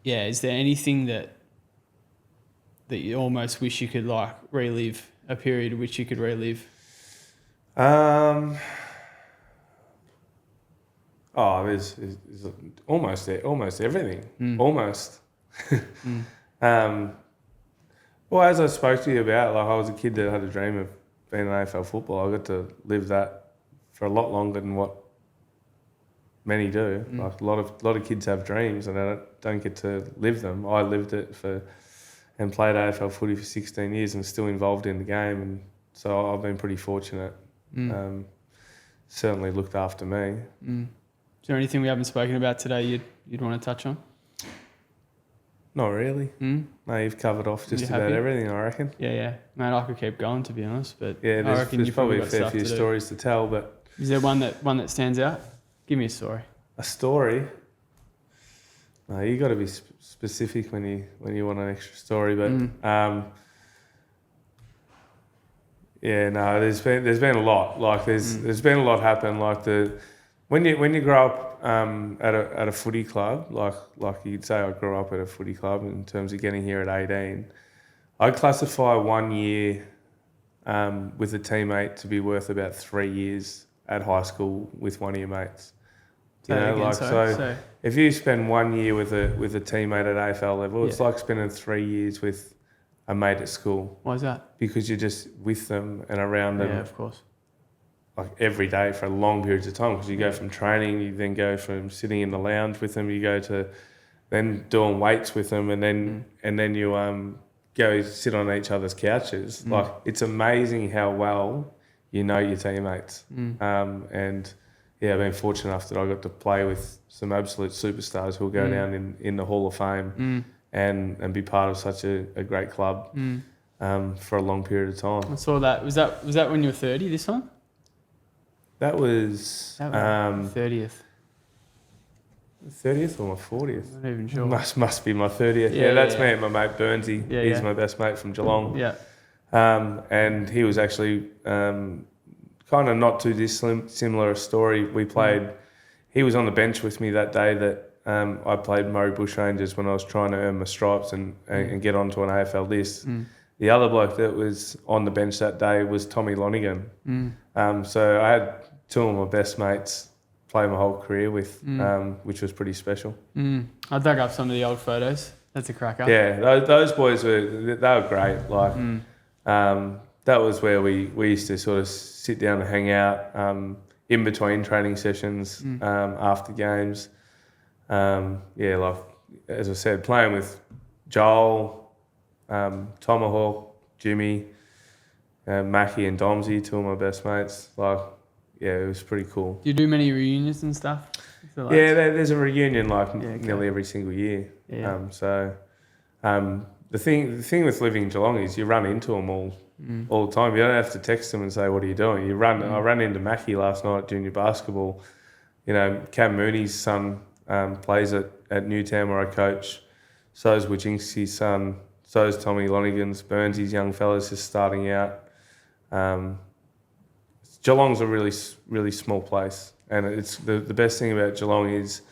is there anything that you almost wish you could like relive, a period which you could relive? There's almost everything. Almost. Well, as I spoke to you about, like I was a kid that had a dream of being an AFL footballer. I got to live that for a lot longer than what many do. Like a lot of kids have dreams and they don't get to live them. I lived it and played AFL footy for 16 years and still involved in the game, and so I've been pretty fortunate. Certainly looked after me. Is there anything we haven't spoken about today you'd want to touch on? Not really. No, you've covered off just about everything, I reckon. Yeah. Mate, I could keep going, to be honest, but I reckon there's probably a fair few to stories to tell. But is there one that stands out? Give me a story. A story? No, you got to be specific when you want an extra story. But there's been a lot. Like there's been a lot happen. Like when you grow up at a footy club, like you'd say I grew up at a footy club in terms of getting here at 18, I classify 1 year with a teammate to be worth about 3 years at high school with one of your mates. So if you spend 1 year with a teammate at AFL level, it's like spending 3 years with a mate at school. Why is that? Because you're just with them and around them. Yeah, of course. Like every day for long periods of time, because you go from training, you then go from sitting in the lounge with them, you go to then doing weights with them, and then you go sit on each other's couches. Like it's amazing how well you know your teammates. And I've been fortunate enough that I got to play with some absolute superstars who'll go down in the Hall of Fame and be part of such a great club for a long period of time. I saw that. Was that when you were 30 this time? That was 30th. 30th or my 40th? I'm not even sure. Must be my 30th. Yeah, that's me and my mate Burnsy. He's my best mate from Geelong. Yeah. And he was actually kind of not too dissimilar a story. We played. He was on the bench with me that day that I played Murray Bushrangers when I was trying to earn my stripes and get onto an AFL list. The other bloke that was on the bench that day was Tommy Lonergan. So I had two of my best mates play my whole career with, which was pretty special. I dug up some of the old photos. That's a cracker. Yeah, those boys were great. Like that was where we used to sort of sit down and hang out in between training sessions after games. Like as I said, playing with Joel, Tomahawk, Jimmy, Mackie and Domsey, two of my best mates. It was pretty cool. Do you do many reunions and stuff? There's a reunion nearly every single year. The thing with living in Geelong is you run into them all the time. You don't have to text them and say, "What are you doing?" You run. I ran into Mackie last night at junior basketball. Cam Mooney's son plays at Newtown where I coach. So is Wojcinski's son. So is Tommy Lonergan's. Burnsy's young fella's just starting out. Geelong's a really, really small place, and it's the best thing about Geelong is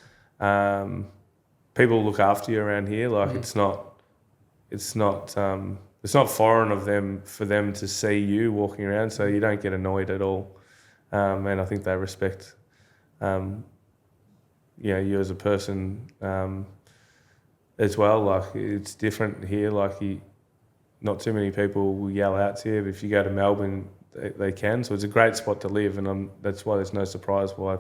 people look after you around here. It's not foreign for them to see you walking around, so you don't get annoyed at all. And I think they respect you as a person as well. It's different here. Not too many people will yell out to you, but if you go to Melbourne, they can. So it's a great spot to live, and that's why there's no surprise why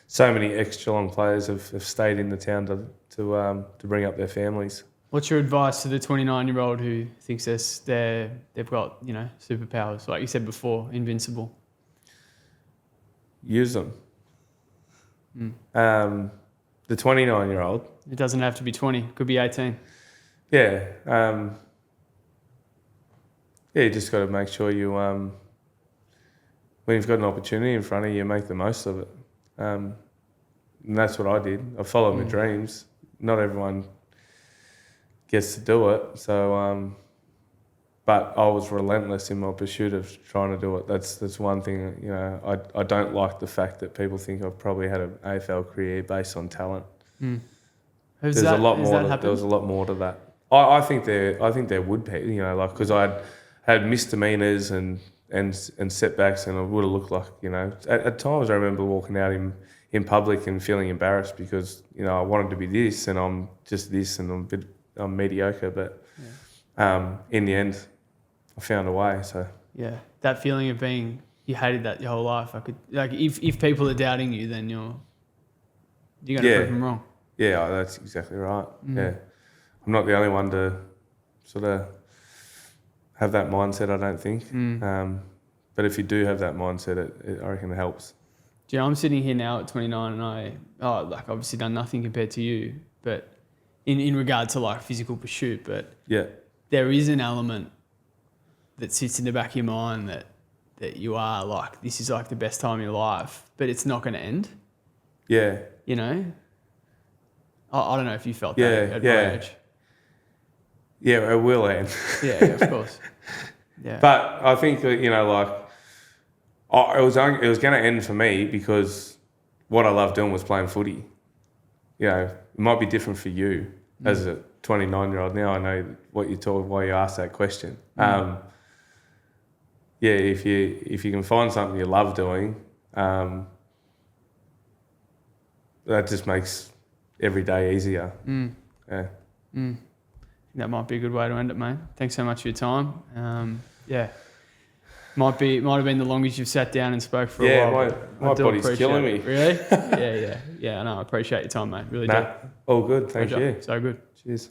so many ex-Geelong players have stayed in the town to bring up their families. What's your advice to the 29-year-old who thinks they've got superpowers, like you said before, invincible? Use them. The 29-year-old. It doesn't have to be 20. Could be 18. Yeah. You just got to make sure you, when you've got an opportunity in front of you, make the most of it. And that's what I did. I followed my dreams. Not everyone gets to do it. So, but I was relentless in my pursuit of trying to do it. That's one thing, you know, I don't like the fact that people think I've probably had an AFL career based on talent. There's a lot more to that. I think there would be, you know, like, because I had misdemeanors and setbacks, and I would have looked like, you know, at times I remember walking out in public and feeling embarrassed because, you know, I wanted to be this and I'm just this and I'm mediocre, but in the end I found a way. So yeah, that feeling of being, you hated that your whole life. I could, like, if people are doubting you, then you're going to prove them wrong. Yeah, that's exactly right. Yeah, I'm not the only one to sort of have that mindset, I don't think. But if you do have that mindset, I reckon it helps. Do you know, I'm sitting here now at 29 and like obviously done nothing compared to you, but in regard to like physical pursuit, but yeah, there is an element that sits in the back of your mind that you are like, this is like the best time of your life, but it's not going to end. Yeah. You know? I don't know if you felt that at my age. Yeah, it will end. Yeah, of course. Yeah. But I think that, you know, like, it was going to end for me because what I loved doing was playing footy. You know, it might be different for you as a 29-year-old. Now I know what you're talking, why you asked that question. Yeah, if you can find something you love doing, that just makes every day easier. Yeah. That might be a good way to end it, mate. Thanks so much for your time. Yeah. Might have been the longest you've sat down and spoke for a while. Yeah, my body's killing me. Really? Yeah. I know. I appreciate your time, mate. Really do. All good. Thank you. So good. Cheers.